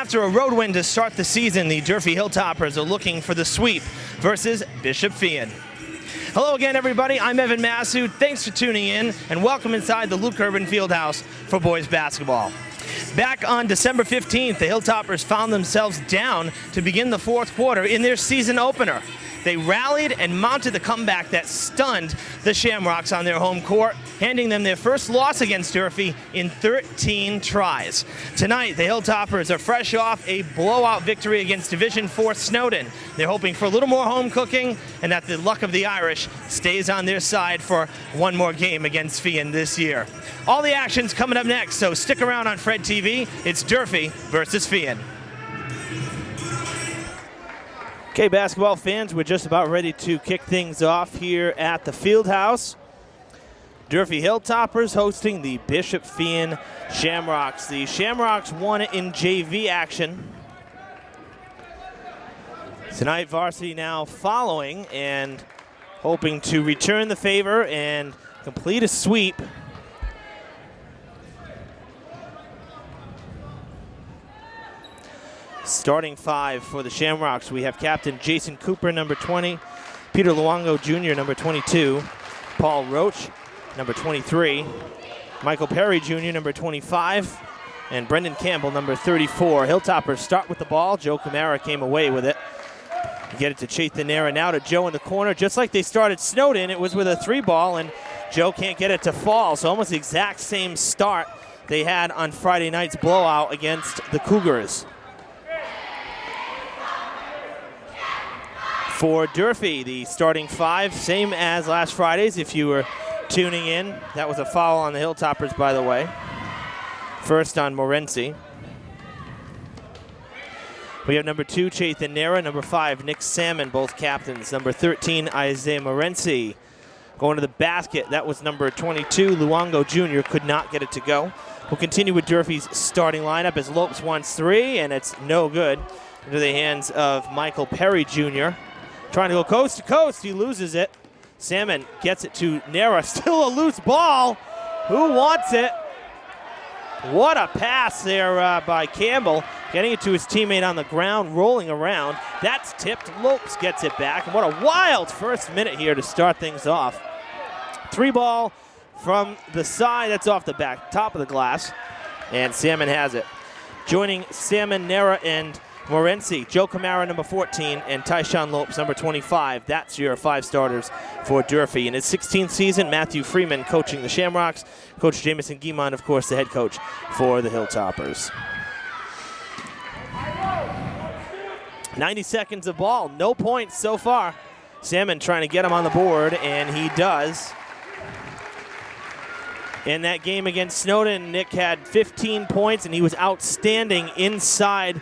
after a road win to start the season, the Durfee Hilltoppers are looking for the sweep versus Bishop Feehan. Hello again, everybody. I'm Evan Massoud. Thanks for tuning in, and welcome inside the Luke Urban Fieldhouse for boys basketball. Back on December 15th, the Hilltoppers found themselves down to begin the fourth quarter in their season opener. They rallied and mounted the comeback that stunned the Shamrocks on their home court, handing them their first loss against Durfee in 13 tries. Tonight, the Hilltoppers are fresh off a blowout victory against Division IV Snowden. They're hoping for a little more home cooking and that the luck of the Irish stays on their side for one more game against Feehan this year. All the action's coming up next, so stick around on Fred TV. It's Durfee versus Feehan. Okay, basketball fans, we're just about ready to kick things off here at the Fieldhouse. Durfee Hilltoppers hosting the Bishop Feehan Shamrocks. The Shamrocks won in JV action. Tonight, varsity now following and hoping to return the favor and complete a sweep. Starting five for the Shamrocks, we have Captain Jason Cooper, number 20, Peter Luongo Jr., number 22, Paul Roach, number 23, Michael Perry Jr., number 25, and Brendan Campbell, number 34. Hilltoppers start with the ball. Joe Camara came away with it. Get it to Chethan Nera, now to Joe in the corner. Just like they started Snowden, it was with a three ball, and Joe can't get it to fall. So almost the exact same start they had on Friday night's blowout against the Cougars. For Durfee, the starting five, same as last Friday's if you were tuning in. That was a foul on the Hilltoppers, by the way. First on Morency. We have number 2, Chethan Nera, number 5, Nick Salmon, both captains. Number 13, Isaiah Morency. Going to the basket, that was number 22, Luongo Jr., could not get it to go. We'll continue with Durfee's starting lineup as Lopes wants three, and it's no good. Into the hands of Michael Perry Jr. Trying to go coast to coast, he loses it. Salmon gets it to Nera, still a loose ball. Who wants it? What a pass there by Campbell. Getting it to his teammate on the ground, rolling around. That's tipped, Lopes gets it back. And what a wild first minute here to start things off. Three ball from the side, that's off the back, top of the glass. And Salmon has it. Joining Salmon, Nera, and Morency, Joe Camara, number 14, and Tyshawn Lopes, number 25. That's your five starters for Durfee. In his 16th season, Matthew Freeman coaching the Shamrocks. Coach Jamison Guimond, of course, the head coach for the Hilltoppers. 90 seconds of ball, no points so far. Salmon trying to get him on the board, and he does. In that game against Snowden, Nick had 15 points, and he was outstanding inside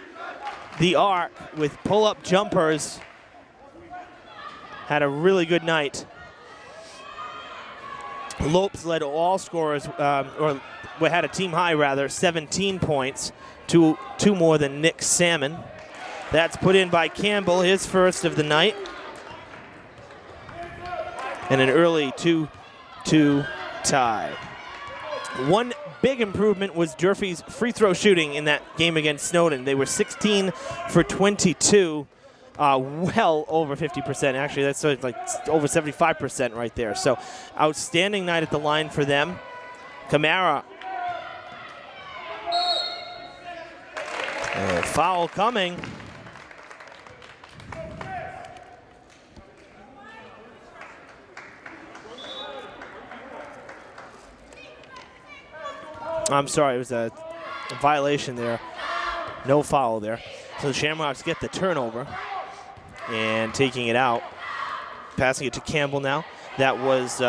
the arc with pull-up jumpers. Had a really good night. Lopes led all scorers, or had a team high rather, 17 points, two more than Nick Salmon. That's put in by Campbell, his first of the night. And an early 2-2 tie. One big improvement was Durfee's free throw shooting in that game against Snowden. They were 16 for 22, well over 50%. Actually, that's sort of like over 75% right there. So outstanding night at the line for them. Camara. Foul coming. I'm sorry, it was a violation there. No foul there. So the Shamrocks get the turnover and taking it out. Passing it to Campbell now. That was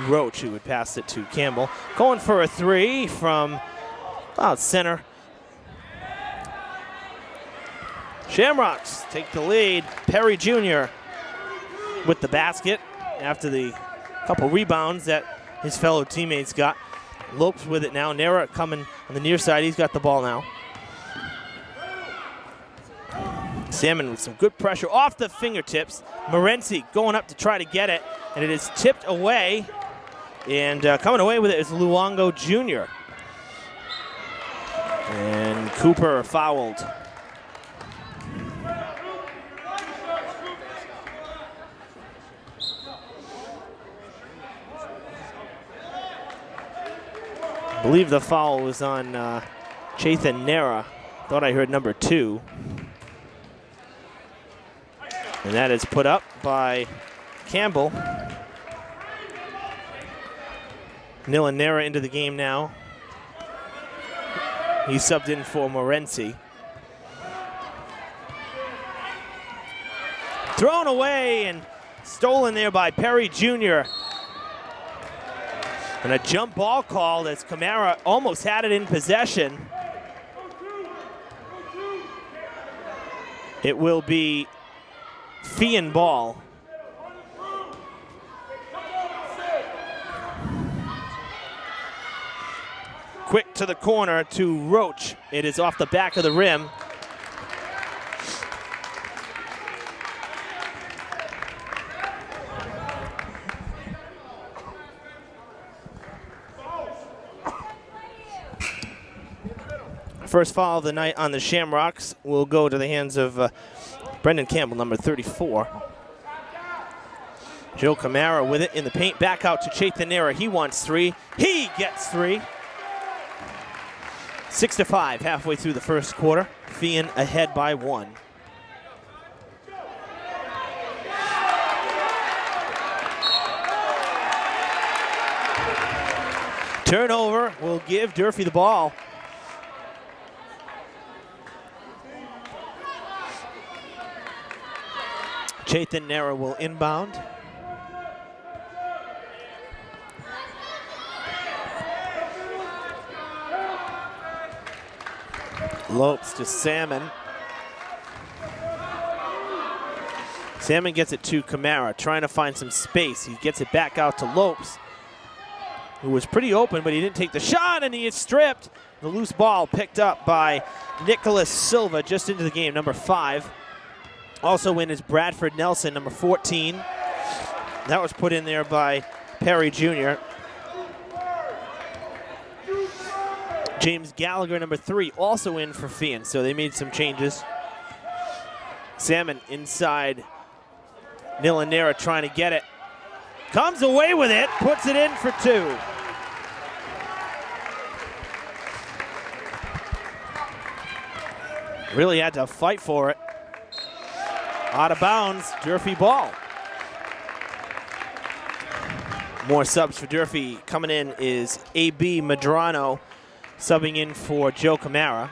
Roach who would pass it to Campbell. Going for a three from about center. Shamrocks take the lead. Perry Jr. with the basket after the couple rebounds that his fellow teammates got. Lopes with it now. Nera coming on the near side. He's got the ball now. Salmon with some good pressure off the fingertips. Morency going up to try to get it, and it is tipped away. And coming away with it is Luongo Jr. And Cooper fouled. believe the foul was on Chethan Nera. Thought I heard number 2. And that is put up by Campbell. Nilan Nera into the game now. He subbed in for Morency. Thrown away and stolen there by Perry Jr. And a jump ball call as Camara almost had it in possession. It will be Feehan ball. Quick to the corner to Roach. It is off the back of the rim. First foul of the night on the Shamrocks will go to the hands of Brendan Campbell, number 34. Joe Camara with it in the paint. Back out to Chethan Nera. He wants 3. He gets 3. 6-5 halfway through the first quarter. Feehan ahead by 1. Turnover will give Durfee the ball. Chethan Nera will inbound. Lopes to Salmon. Salmon gets it to Camara, trying to find some space. He gets it back out to Lopes, who was pretty open, but he didn't take the shot, and he is stripped. The loose ball picked up by Nicholas Silva just into the game, number 5. Also in is Bradford Nelson, number 14. That was put in there by Perry Jr. James Gallagher, number 3, also in for Feehan, so they made some changes. Salmon inside. Nilan Nera trying to get it. Comes away with it, puts it in for 2. Really had to fight for it. Out of bounds, Durfee ball. More subs for Durfee. Coming in is A.B. Medrano, subbing in for Joe Camara.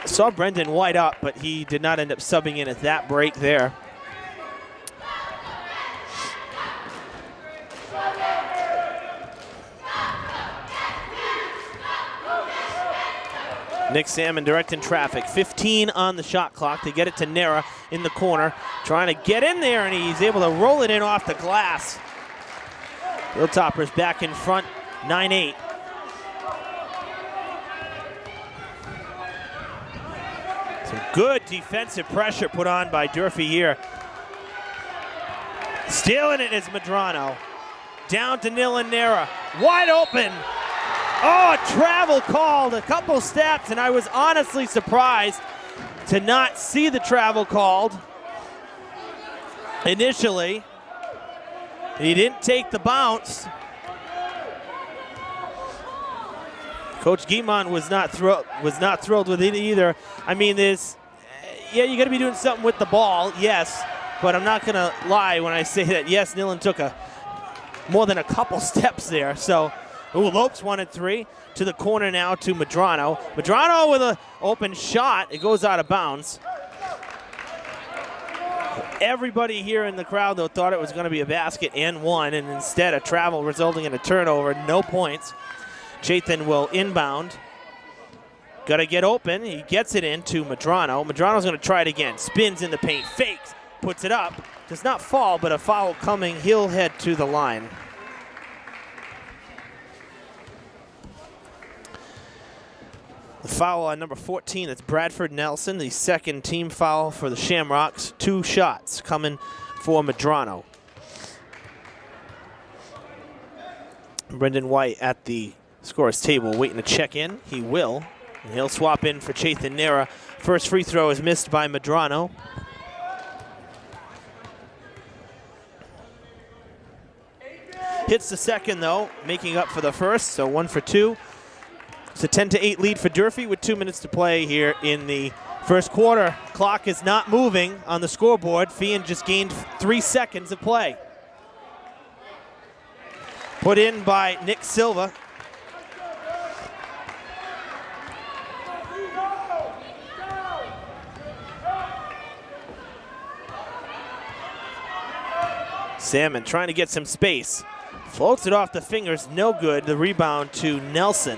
Saw Brendan White up, but he did not end up subbing in at that break there. Nick Salmon directing traffic. 15 on the shot clock. They get it to Nera in the corner, trying to get in there, and he's able to roll it in off the glass. Hilltoppers back in front, 9-8. Some good defensive pressure put on by Durfee here. Stealing it is Medrano. Down to Nilan Nera. Wide open. Oh, a travel called, a couple steps, and I was honestly surprised to not see the travel called initially. He didn't take the bounce. Coach Guimond was not thrilled with it either. I mean, you got to be doing something with the ball, yes, but I'm not gonna lie when I say that. Yes, Nilan took more than a couple steps there. So, Lopes wanted 3 to the corner now to Medrano. Medrano with an open shot. It goes out of bounds. Everybody here in the crowd, though, thought it was going to be a basket and 1, and instead a travel resulting in a turnover. No points. Chethan will inbound. Got to get open. He gets it in to Medrano. Medrano's going to try it again. Spins in the paint. Fakes. Puts it up. Does not fall, but a foul coming. He'll head to the line. The foul on number 14, that's Bradford Nelson, the second team foul for the Shamrocks. 2 shots coming for Medrano. Brendan White at the scorer's table waiting to check in. He will, and he'll swap in for Chethan Nera. First free throw is missed by Medrano. Hits the second, though, making up for the first, so 1 for 2. It's a 10-8 lead for Durfee with 2 minutes to play here in the first quarter. Clock is not moving on the scoreboard. Feehan just gained 3 seconds of play. Put in by Nick Silva. Salmon trying to get some space. Floats it off the fingers, no good. The rebound to Nelson.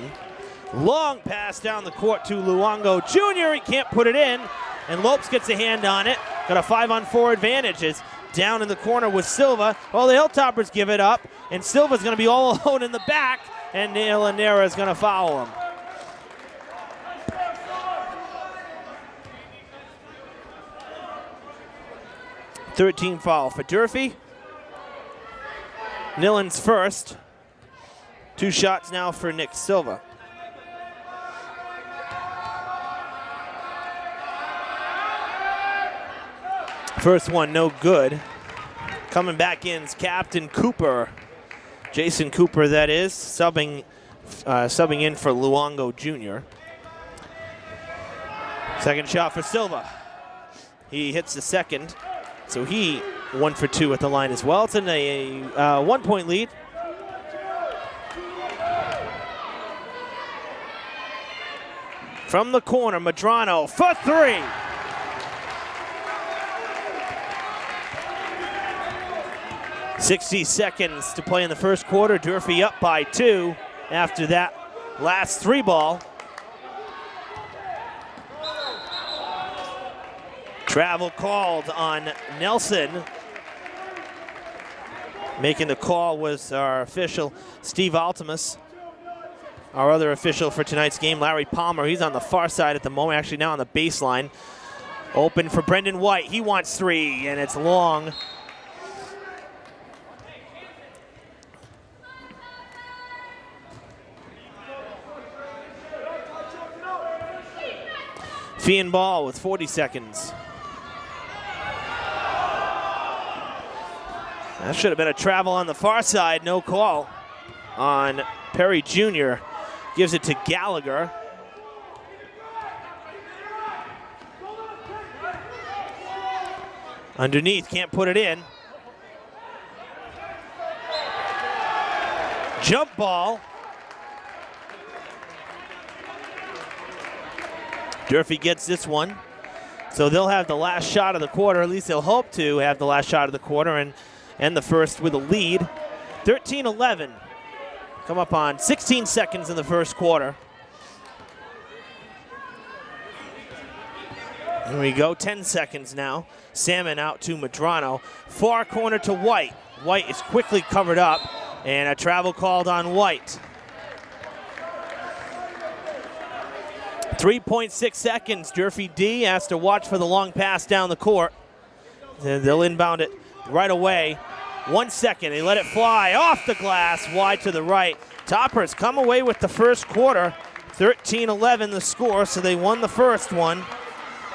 Long pass down the court to Luongo Jr. He can't put it in, and Lopes gets a hand on it. Got a 5-on-4 advantage. It's down in the corner with Silva. Well, the Hilltoppers give it up, and Silva's going to be all alone in the back, and Lanera is going to foul him. .13 foul for Durfee. Nillen's first. 2 shots now for Nick Silva. First one, no good. Coming back in is Captain Cooper. Jason Cooper, that is, subbing in for Luongo Jr. Second shot for Silva. He hits the second, so he 1 for 2 at the line as well. It's in a 1-point lead. From the corner, Medrano for 3. .60 seconds to play in the first quarter. Durfee up by 2 after that last 3 ball. Travel called on Nelson. Making the call was our official, Steve Altimus. Our other official for tonight's game, Larry Palmer. He's on the far side at the moment, actually now on the baseline. Open for Brendan White. He wants 3, and it's long. Feehan ball with 40 seconds. That should have been a travel on the far side. No call on Perry Jr. Gives it to Gallagher. Underneath, can't put it in. Jump ball. Durfee gets this one. So they'll have the last shot of the quarter. At least they'll hope to have the last shot of the quarter and end the first with a lead. 13-11. Come up on 16 seconds in the first quarter. Here we go, 10 seconds now. Salmon out to Medrano. Far corner to White. White is quickly covered up, and a travel called on White. 3.6 seconds. Durfee D has to watch for the long pass down the court. They'll inbound it right away. 1 second. They let it fly off the glass, wide to the right. Toppers come away with the first quarter. 13-11 the score, so they won the first one.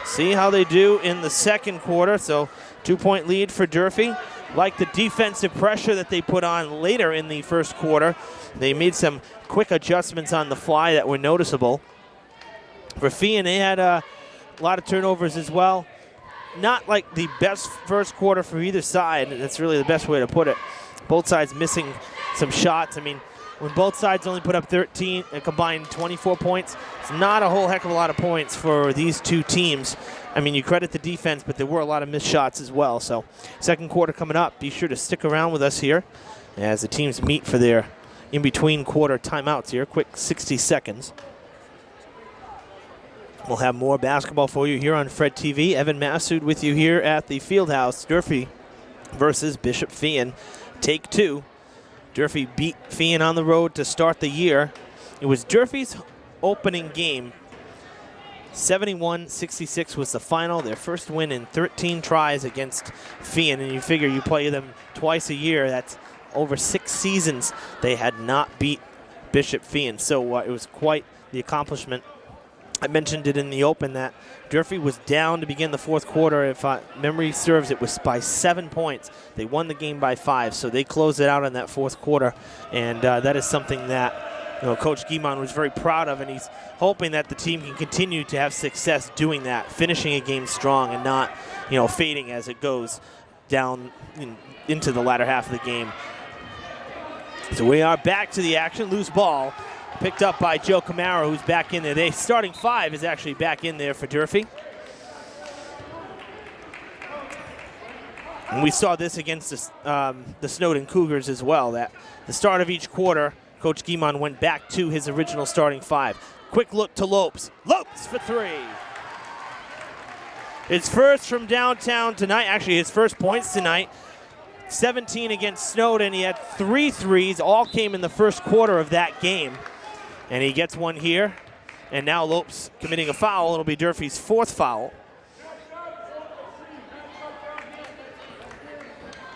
See how they do in the second quarter. So 2-point lead for Durfee. Like the defensive pressure that they put on later in the first quarter. They made some quick adjustments on the fly that were noticeable. For Feehan, they had a lot of turnovers as well. Not like the best first quarter for either side. That's really the best way to put it. Both sides missing some shots. I mean, when both sides only put up 13 and combined 24 points, it's not a whole heck of a lot of points for these two teams. I mean, you credit the defense, but there were a lot of missed shots as well. So second quarter coming up. Be sure to stick around with us here as the teams meet for their in-between quarter timeouts here. Quick 60 seconds. We'll have more basketball for you here on Fred TV. Evan Massoud with you here at the Fieldhouse. Durfee versus Bishop Feehan. Take 2. Durfee beat Feehan on the road to start the year. It was Durfee's opening game. 71-66 was the final. Their first win in 13 tries against Feehan. And you figure you play them twice a year. That's over 6 seasons they had not beat Bishop Feehan. So it was quite the accomplishment I mentioned it in the open that Durfee was down to begin the fourth quarter. If memory serves, it was by 7 points. They won the game by 5, so they closed it out in that fourth quarter, and that is something that Coach Guimond was very proud of, and he's hoping that the team can continue to have success doing that, finishing a game strong and not fading as it goes down into the latter half of the game. So we are back to the action. Loose ball. Picked up by Joe Camara, who's back in there. Starting 5 is actually back in there for Durfee. And we saw this against the Snowden Cougars as well, that the start of each quarter, Coach Guimond went back to his original starting 5. Quick look to Lopes. Lopes for 3. His first from downtown tonight, actually his first points tonight. 17 against Snowden. He had 3 threes, all came in the first quarter of that game. And he gets one here. And now Lopes committing a foul. It'll be Durfee's 4th foul.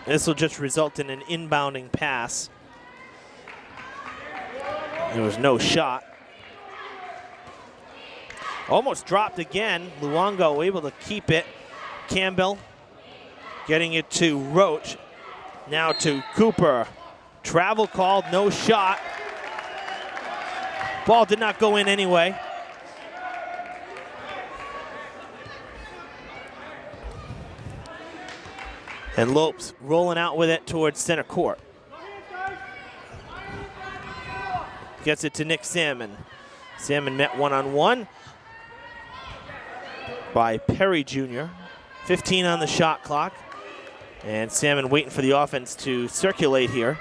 This will just result in an inbounding pass. There was no shot. Almost dropped again. Luongo able to keep it. Campbell getting it to Roach. Now to Cooper. Travel called, no shot. Ball did not go in anyway. And Lopes rolling out with it towards center court. Gets it to Nick Salmon. Salmon met one-on-one by Perry Jr. 15 on the shot clock. And Salmon waiting for the offense to circulate here.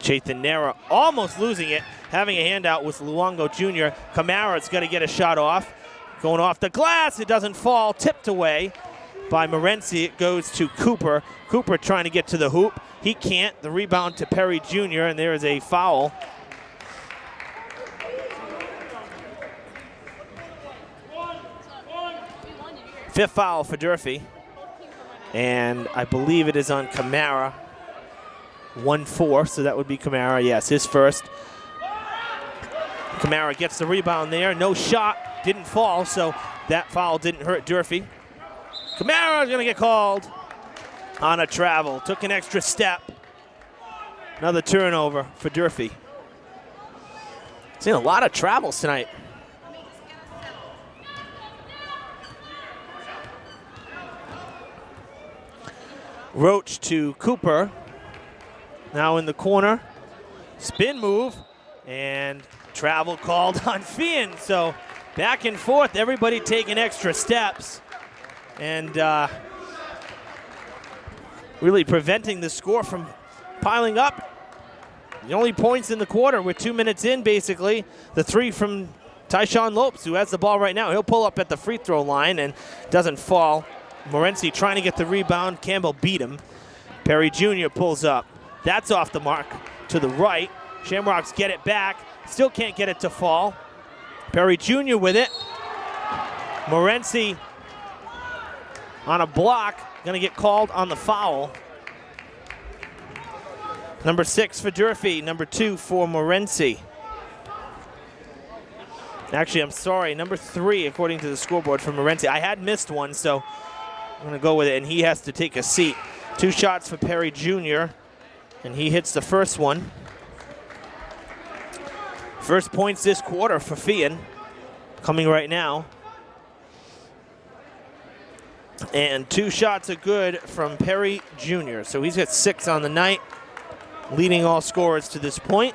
Chaitan Nera almost losing it, having a handout with Luongo Jr. Camara's got to get a shot off. Going off the glass, it doesn't fall, tipped away by Morency. It goes to Cooper. Cooper trying to get to the hoop. He can't. The rebound to Perry Jr., and there is a foul. Fifth foul for Durfee. And I believe it is on Camara. 1-4, so that would be Camara. Yes, his first. Camara gets the rebound there. No shot, didn't fall, so that foul didn't hurt Durfee. Camara is going to get called on a travel. Took an extra step. Another turnover for Durfee. Seen a lot of travels tonight. Roach to Cooper. Now in the corner. Spin move. And travel called on Feehan. So back and forth, everybody taking extra steps. And really preventing the score from piling up. The only points in the quarter, we're 2 minutes in basically. The 3 from Tyshawn Lopes, who has the ball right now. He'll pull up at the free throw line and doesn't fall. Morency trying to get the rebound. Campbell beat him. Perry Jr. pulls up. That's off the mark to the right. Shamrocks get it back. Still can't get it to fall. Perry Jr. with it. Morency on a block. Going to get called on the foul. Number 6 for Durfee. Number 2 for Morency. Actually, I'm sorry. Number 3, according to the scoreboard, for Morency. I had missed one, so I'm going to go with it, and he has to take a seat. 2 shots for Perry Jr., and he hits the first one. First points this quarter for Feehan, coming right now. And 2 shots are good from Perry Jr., so he's got 6 on the night, leading all scorers to this point.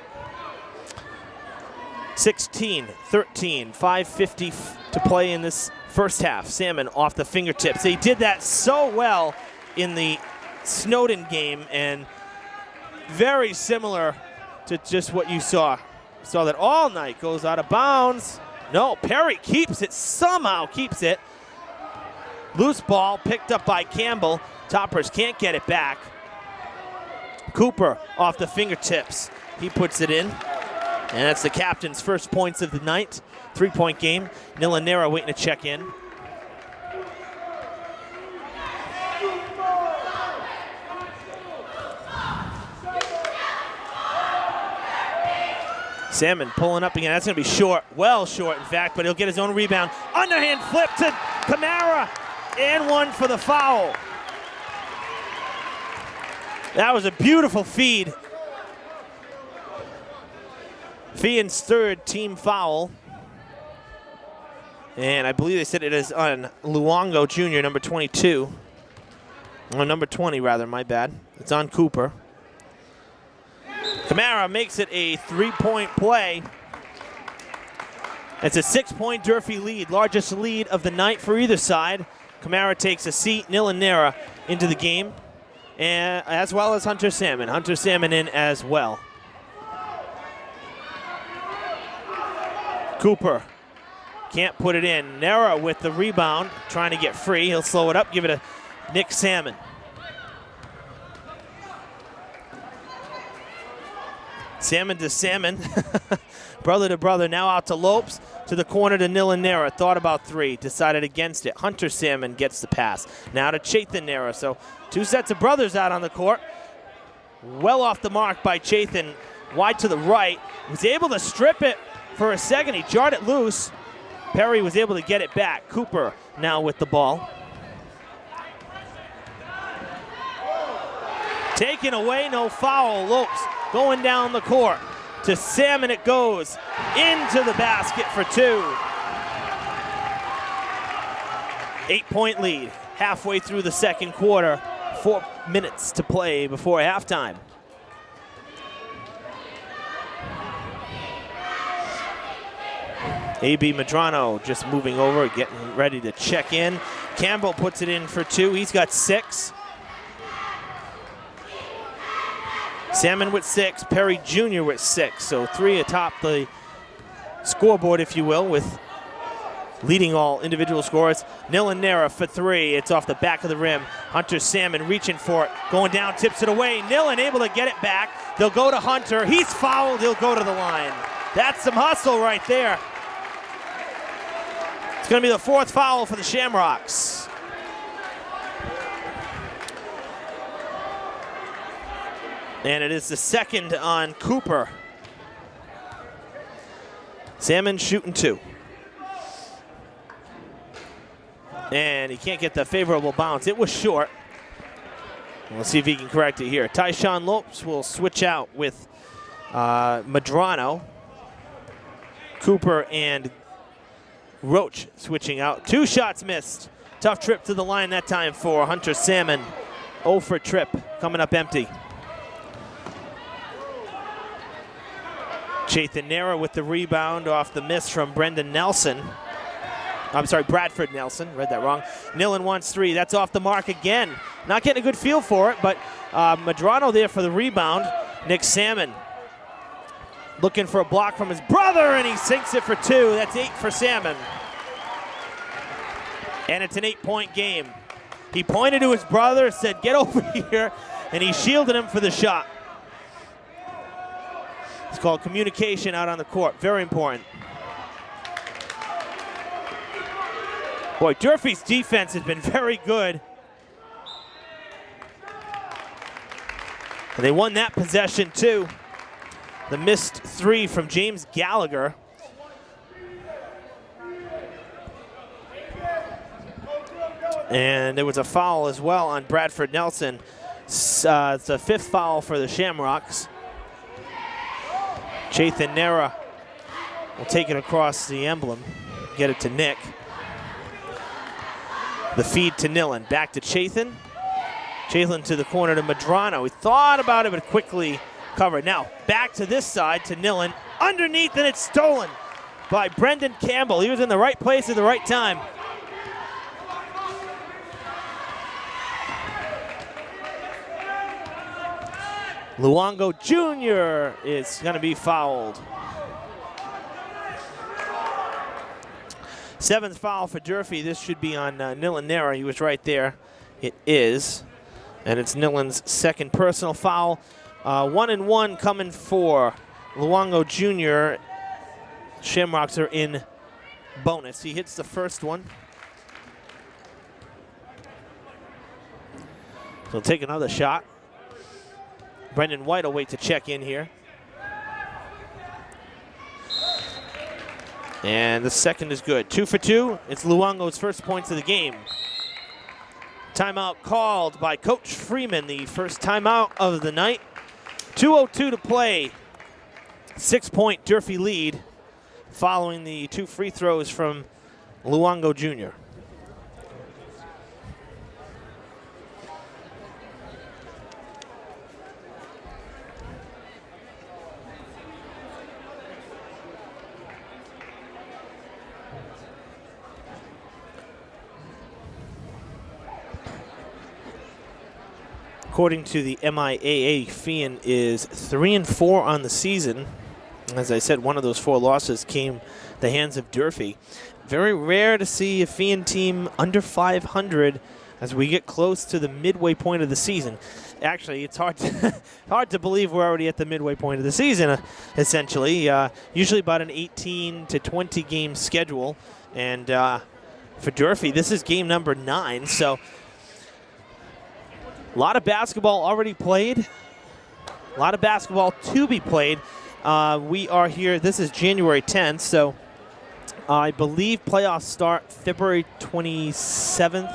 16-13, 5:50 to play in this first half. Salmon off the fingertips. They did that so well in the Snowden game, and very similar to just what you saw. Saw that all night. Goes out of bounds. No, Perry keeps it, somehow keeps it. Loose ball picked up by Campbell. Toppers can't get it back. Cooper off the fingertips. He puts it in. And that's the captain's first points of the night. 3-point game. Nilanera waiting to check in. Salmon pulling up again. That's going to be short, well short, in fact, but he'll get his own rebound. Underhand flip to Kamara, and one for the foul. That was a beautiful feed. Feehan's third team foul. And I believe they said it is on Luongo Jr., number 22. Or number 20, rather, my bad. It's on Cooper. Kamara makes it a three-point play. It's a 6-point Durfee lead, largest lead of the night for either side. Kamara takes a seat, Nilanera into the game, and as well as Hunter Salmon. Hunter Salmon in as well. Cooper can't put it in. Nera with the rebound, trying to get free. He'll slow it up, give it to Nick Salmon. Salmon to Salmon, brother to brother, now out to Lopes, to the corner to Nilanera. Thought about three, decided against it. Hunter Salmon gets the pass. Now to Chathan Nera. So two sets of brothers out on the court. Well off the mark by Chathan, wide to the right. Was able to strip it for a second. He jarred it loose. Perry was able to get it back. Cooper now with the ball. Taken away, no foul. Lopes going down the court. To Salmon it goes. Into the basket for two. 8-point lead. Halfway through the second quarter. 4 minutes to play before halftime. A.B. Medrano just moving over, getting ready to check in. Campbell puts it in for two. He's got 6. Salmon with 6, Perry Jr. with 6. So 3 atop the scoreboard, if you will, with leading all individual scores. Nilanera for 3. It's off the back of the rim. Hunter Salmon reaching for it. Going down, tips it away. Nilan able to get it back. They'll go to Hunter. He's fouled. He'll go to the line. That's some hustle right there. It's going to be the 4th foul for the Shamrocks. And it is the 2nd on Cooper. Salmon shooting 2. And he can't get the favorable bounce. It was short. We'll see if he can correct it here. Tyshawn Lopes will switch out with Medrano. Cooper and Roach switching out. 2 shots missed. Tough trip to the line that time for Hunter Salmon. 0 for trip, coming up empty. Chathan Nera with the rebound off the miss from Brendan Nelson. I'm sorry, Bradford Nelson. Read that wrong. Nilan wants 3. That's off the mark again. Not getting a good feel for it, but Medrano there for the rebound. Nick Salmon looking for a block from his brother, and he sinks it for 2. That's 8 for Salmon. And it's an 8-point game. He pointed to his brother, said, "Get over here," and he shielded him for the shot. It's called communication out on the court. Very important. Boy, Durfee's defense has been very good. And they won that possession too. The missed 3 from James Gallagher. And there was a foul as well on Bradford Nelson. It's a 5th foul for the Shamrocks. Chathan Nera will take it across the emblem, get it to Nick. The feed to Nilan, back to Chathan. Chathan to the corner to Medrano. He thought about it, but quickly covered. Now, back to this side to Nilan. Underneath, and it's stolen by Brendan Campbell. He was in the right place at the right time. Luongo Jr. is going to be fouled. 7th foul for Durfee. This should be on Nilanera. He was right there. It is. And it's Nilan's 2nd personal foul. 1-1 coming for Luongo Jr. Shamrocks are in bonus. He hits the first one. So he'll take another shot. Brendan White will wait to check in here. And the second is good. 2 for 2. It's Luongo's first points of the game. Timeout called by Coach Freeman, the first timeout of the night. 2:02 to play. 6-point Durfee lead following the 2 free throws from Luongo Jr. According to the MIAA, Feehan is 3-4 on the season. As I said, one of those 4 losses came at the hands of Durfee. Very rare to see a Feehan team under 500 as we get close to the midway point of the season. Actually, it's hard to believe we're already at the midway point of the season, essentially. Usually about an 18 to 20 game schedule. And for Durfee, this is game number 9. So a lot of basketball already played. A lot of basketball to be played. We are here, this is January 10th, so I believe playoffs start February 27th,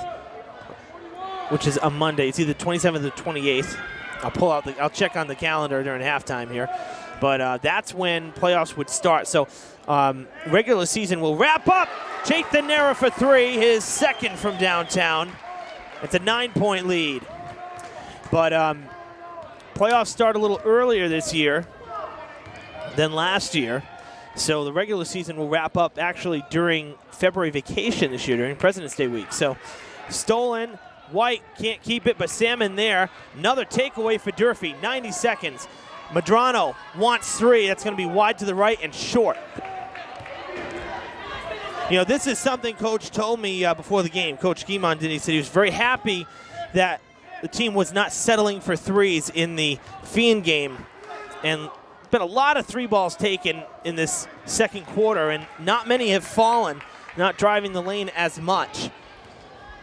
which is a Monday. It's either 27th or 28th. I'll check on the calendar during halftime here. But that's when playoffs would start. So regular season will wrap up. Jathan Nera for 3, his second from downtown. It's a 9-point lead. But playoffs start a little earlier this year than last year. So the regular season will wrap up actually during February vacation this year, during President's Day week. So stolen, White can't keep it, but Salmon there. Another takeaway for Durfee, 90 seconds. Medrano wants 3. That's going to be wide to the right and short. You know, this is something Coach told me before the game. Coach Guimond did. He said he was very happy that the team was not settling for 3s in the Feehan game. And been a lot of 3 balls taken in this second quarter, and not many have fallen, not driving the lane as much.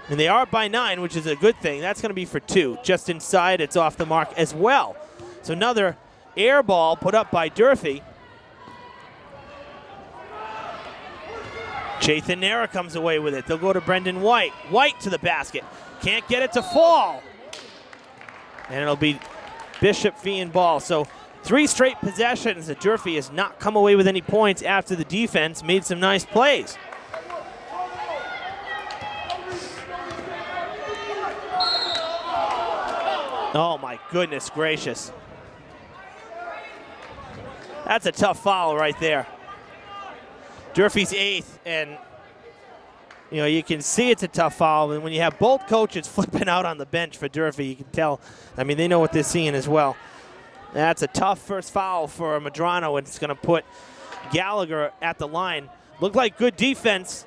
And they are up by 9, which is a good thing. That's going to be for 2. Just inside, it's off the mark as well. So another air ball put up by Durfee. Jathan Nera comes away with it. They'll go to Brendan White. White to the basket. Can't get it to fall. And it'll be Bishop Feehan ball. So 3 straight possessions that Durfee has not come away with any points after the defense made some nice plays. Oh my goodness gracious. That's a tough foul right there. Durfee's 8th, and you know, you can see it's a tough foul, and when you have both coaches flipping out on the bench for Durfee, you can tell, I mean, they know what they're seeing as well. That's a tough first foul for Medrano, and it's going to put Gallagher at the line. Looked like good defense.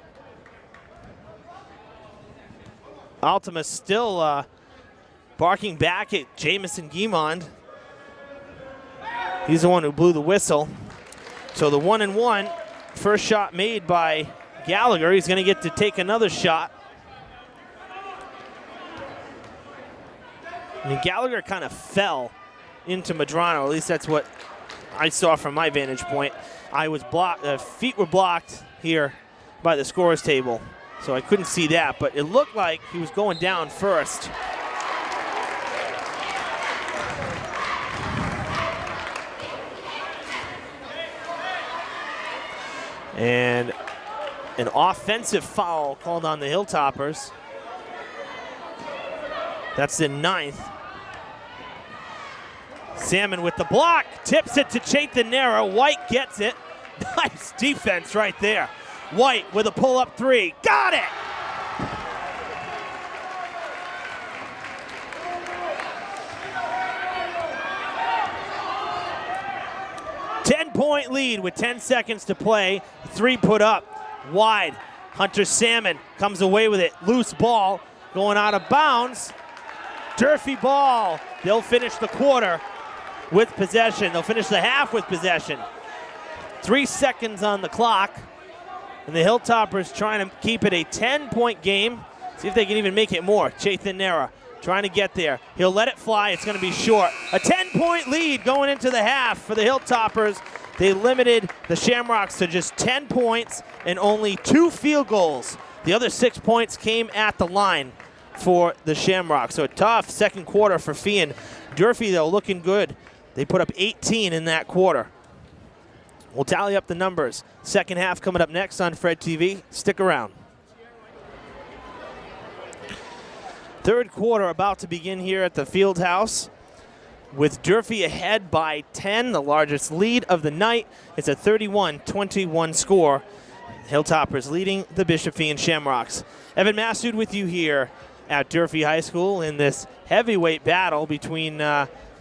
Altima still barking back at Jamison Guimond. He's the one who blew the whistle. So the 1-and-1, first shot made by Gallagher. He's going to get to take another shot. I mean, Gallagher kind of fell into Medrano. At least that's what I saw from my vantage point. I was blocked. Feet were blocked here by the scorer's table, so I couldn't see that. But it looked like he was going down first. And an offensive foul called on the Hilltoppers. That's the 9th. Salmon with the block, tips it to Jathan Nera. White gets it. Nice defense right there. White with a pull-up 3. Got it! Ten-point lead with 10 seconds to play. 3 put up. Wide. Hunter Salmon comes away with it. Loose ball going out of bounds. Durfee ball. They'll finish the quarter with possession. They'll finish the half with possession. 3 seconds on the clock. And the Hilltoppers trying to keep it a 10-point game. See if they can even make it more. Jathan Nera trying to get there. He'll let it fly. It's going to be short. A 10-point lead going into the half for the Hilltoppers. they limited the Shamrocks to just 10 points and only 2 field goals. The other 6 points came at the line for the Shamrocks. So a tough second quarter for Feehan. Durfee, though, looking good. They put up 18 in that quarter. We'll tally up the numbers. Second half coming up next on Fred TV. Stick around. Third quarter about to begin here at the field house, with Durfee ahead by 10, the largest lead of the night. It's a 31-21 score. Hilltoppers leading the Bishop Feehan Shamrocks. Evan Massoud with you here at Durfee High School in this heavyweight battle between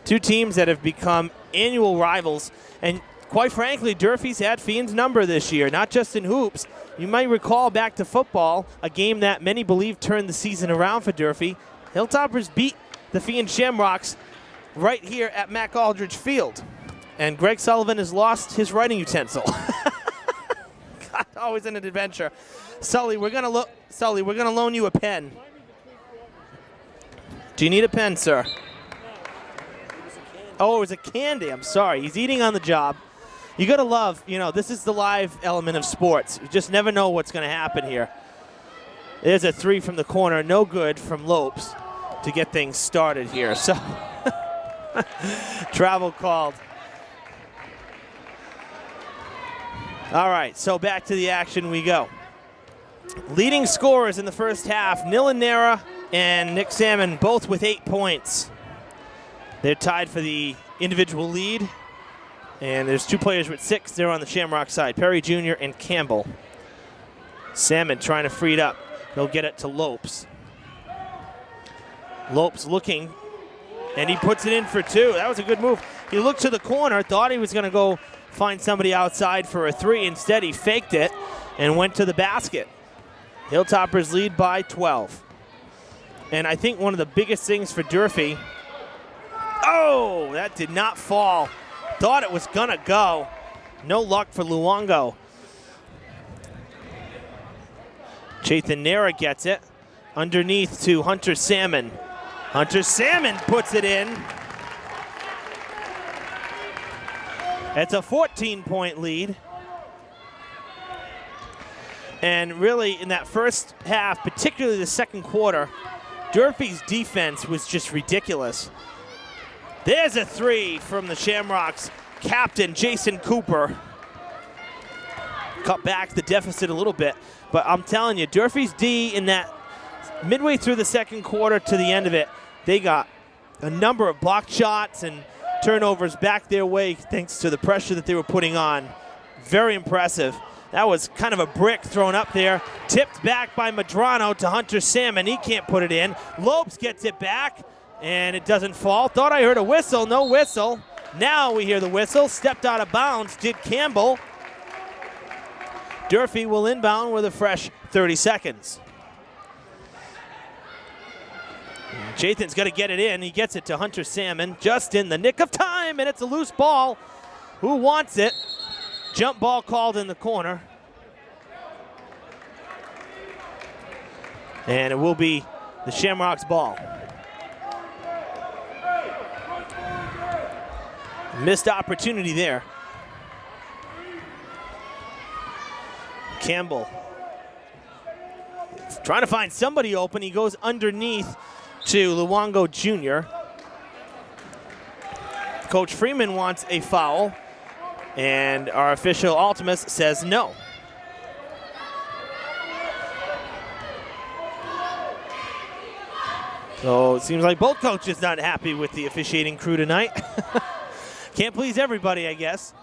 two teams that have become annual rivals. And quite frankly, Durfee's had Feehan's number this year, not just in hoops. You might recall back to football, a game that many believe turned the season around for Durfee. Hilltoppers beat the Feehan Shamrocks right here at Mac Aldridge Field. And Greg Sullivan has lost his writing utensil. God, always an adventure. Sully, we're gonna loan you a pen. Do you need a pen, sir? Oh, it was a candy. I'm sorry. He's eating on the job. You gotta love, this is the live element of sports. You just never know what's gonna happen here. There's a 3 from the corner, no good from Lopes to get things started here. So, travel called. All right, so back to the action we go. Leading scorers in the first half, Nera and Nick Salmon, both with 8 points. They're tied for the individual lead. And there's 2 players with 6. They're on the Shamrock side, Perry Jr. and Campbell. Salmon trying to free it up. He'll get it to Lopes. Lopes looking, and he puts it in for 2. That was a good move. He looked to the corner, thought he was going to go find somebody outside for a 3. Instead, he faked it and went to the basket. Hilltoppers lead by 12. And I think one of the biggest things for Durfee, oh, that did not fall. Thought it was gonna go. No luck for Luongo. Nera gets it. Underneath to Hunter Salmon. Hunter Salmon puts it in. It's a 14-point lead. And really, in that first half, particularly the second quarter, Durfee's defense was just ridiculous. There's a 3 from the Shamrocks captain, Jason Cooper. Cut back the deficit a little bit, but I'm telling you, Durfee's D in that midway through the second quarter to the end of it, they got a number of blocked shots and turnovers back their way thanks to the pressure that they were putting on. Very impressive. That was kind of a brick thrown up there. Tipped back by Medrano to Hunter Salmon. He can't put it in. Lopes gets it back, and it doesn't fall. Thought I heard a whistle. No whistle. Now we hear the whistle. Stepped out of bounds, did Campbell. Durfee will inbound with a fresh 30 seconds. Jathan's got to get it in. He gets it to Hunter Salmon just in the nick of time, and it's a loose ball. Who wants it? Jump ball called in the corner. And it will be the Shamrocks' ball. Missed opportunity there. Campbell trying to find somebody open. He goes underneath to Luongo Jr. Coach Freeman wants a foul, and our official Ultimus says no. So it seems like both coaches not happy with the officiating crew tonight. Can't please everybody, I guess.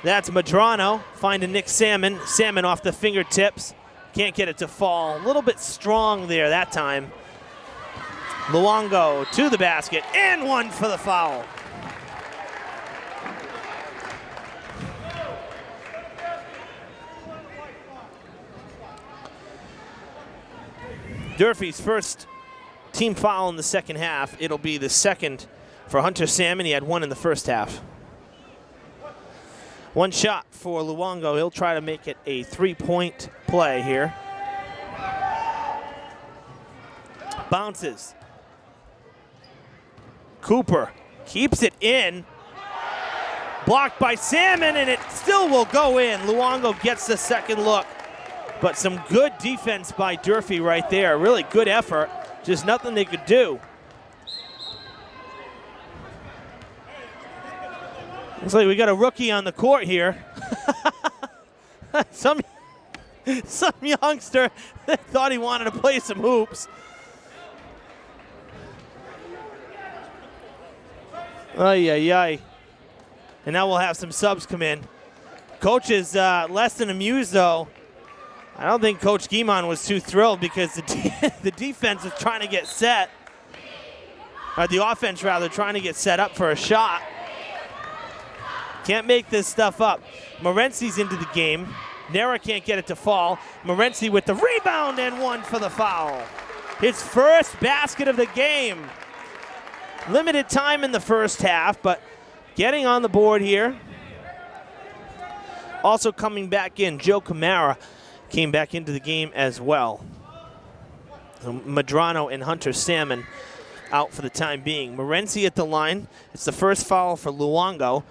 That's Medrano finding Nick Salmon. Salmon off the fingertips. Can't get it to fall. A little bit strong there that time. Luongo to the basket, and one for the foul. Durfee's first team foul in the second half. It'll be the second for Hunter Salmon. He had 1 in the first half. 1 shot for Luongo. He'll try to make it a 3-point play here. Bounces. Cooper keeps it in. Blocked by Salmon, and it still will go in. Luongo gets the second look. But some good defense by Durfee right there. Really good effort. Just nothing they could do. Looks like we got a rookie on the court here. Some youngster thought he wanted to play some hoops. Ay, ay, ay. And now we'll have some subs come in. Coach is less than amused, though. I don't think Coach Guimon was too thrilled because the defense was trying to get set. Or the offense, rather, trying to get set up for a shot. Can't make this stuff up. Morency's into the game. Nera can't get it to fall. Morency with the rebound and one for the foul. His first basket of the game. Limited time in the first half, but getting on the board here. Also coming back in, Joe Camara came back into the game as well. Medrano and Hunter Salmon out for the time being. Morency at the line. It's the first foul for Luongo.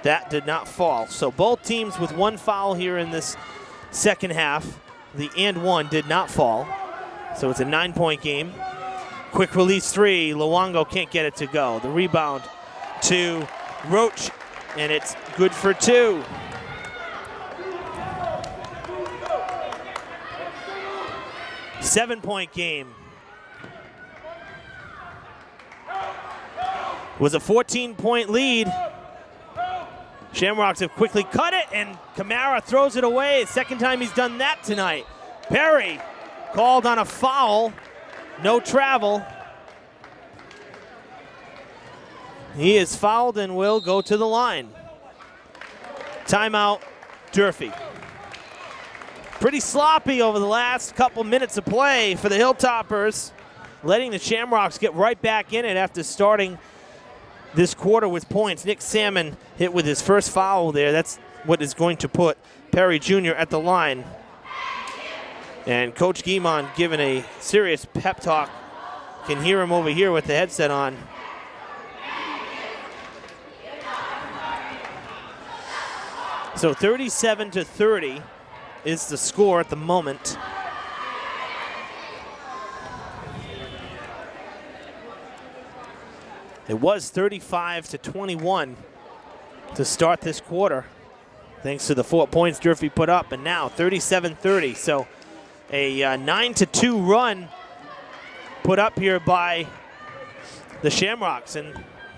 That did not fall. So both teams with one foul here in this second half. The and one did not fall. So it's a 9-point game. Quick release three. Luongo can't get it to go. The rebound to Roach, and it's good for two. Seven-point game. It was a 14-point lead. Shamrocks have quickly cut it, and Camara throws it away. Second time he's done that tonight. Perry called on a foul. No travel. He is fouled and will go to the line. Timeout, Durfee. Pretty sloppy over the last couple minutes of play for the Hilltoppers, letting the Shamrocks get right back in it after starting this quarter with points. Nick Salmon hit with his first foul there. That's what is going to put Perry Jr. at the line. And Coach Guimon giving a serious pep talk. Can hear him over here with the headset on. So 37-30 is the score at the moment. It was 35-21 to start this quarter, thanks to the 4 points Durfee put up, and now 37-30. So a 9-2 run put up here by the Shamrocks, and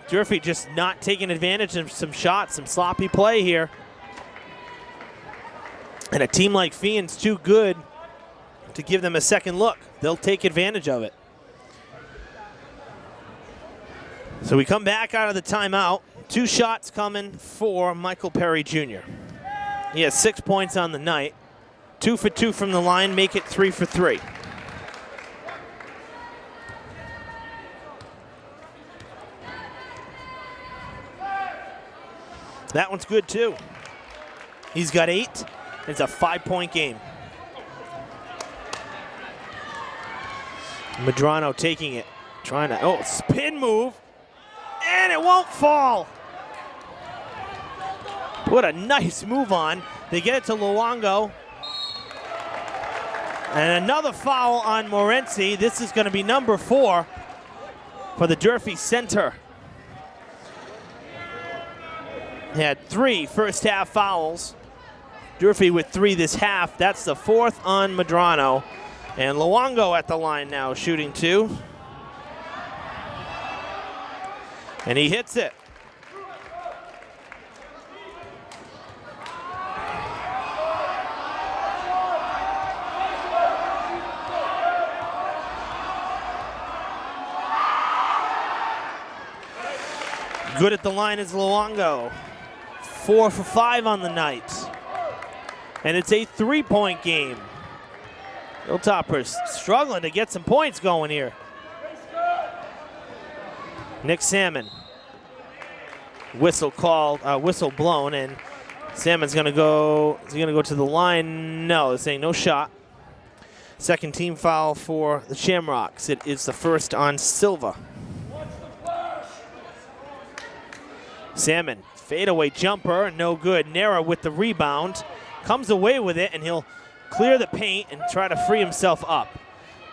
Durfee just not taking advantage of some shots, some sloppy play here. And a team like Feehan's too good to give them a second look. They'll take advantage of it. So we come back out of the timeout. 2 shots coming for Michael Perry Jr. He has 6 points on the night. 2 for 2 from the line, make it 3 for 3. That one's good too. He's got 8. It's a 5-point game. Medrano taking it, trying to, spin move, and it won't fall. What a nice move on. They get it to Luongo. And another foul on Morency. This is going to be number 4 for the Durfee center. He had 3 first half fouls. Durfee with 3 this half. That's the 4th on Medrano. And Luongo at the line now, shooting 2. And he hits it. Good at the line is Luongo. 4 for 5 on the night. And it's a 3-point game. Hilltoppers struggling to get some points going here. Nick Salmon. Whistle called, whistle blown, and Salmon's gonna go, is he gonna go to the line? No, they're saying no shot. Second team foul for the Shamrocks. It is the first on Silva. Salmon, fadeaway jumper, no good. Nera with the rebound, comes away with it, and he'll clear the paint and try to free himself up.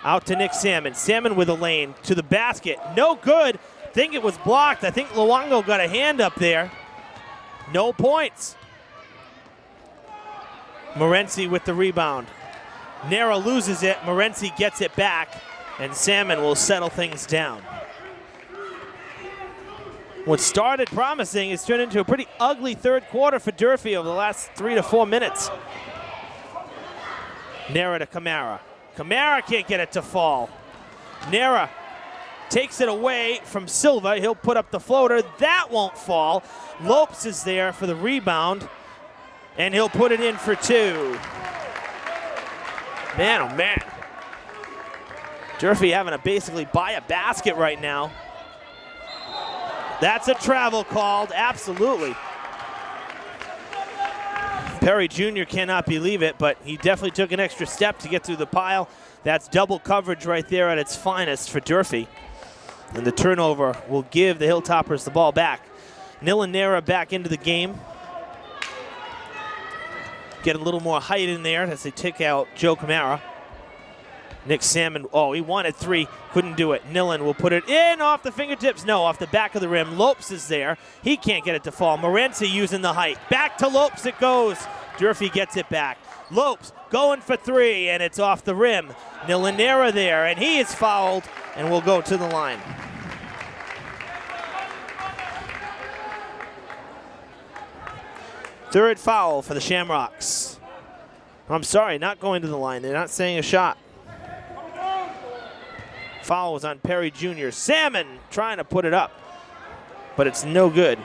Out to Nick Salmon. Salmon with a lane to the basket. No good. Think it was blocked. I think Luongo got a hand up there. No points. Morency with the rebound. Nera loses it. Morency gets it back, and Salmon will settle things down. What started promising has turned into a pretty ugly third quarter for Durfee over the last 3 to 4 minutes. Nera to Kamara. Kamara can't get it to fall. Nera takes it away from Silva. He'll put up the floater. That won't fall. Lopes is there for the rebound, and he'll put it in for 2. Man, oh man. Durfee having to basically buy a basket right now. That's a travel called, absolutely. Perry Jr. cannot believe it, but he definitely took an extra step to get through the pile. That's double coverage right there at its finest for Durfee. And the turnover will give the Hilltoppers the ball back. Nil and Nera back into the game. Get a little more height in there as they take out Joe Kamara. Nick Salmon, oh, he wanted 3, couldn't do it. Nillen will put it in off the fingertips. No, off the back of the rim. Lopes is there. He can't get it to fall. Morency using the height. Back to Lopes it goes. Durfee gets it back. Lopes going for 3, and it's off the rim. Nera there, and he is fouled and will go to the line. Third foul for the Shamrocks. I'm sorry, not going to the line. They're not saying a shot. Foul was on Perry Jr. Salmon trying to put it up, but it's no good.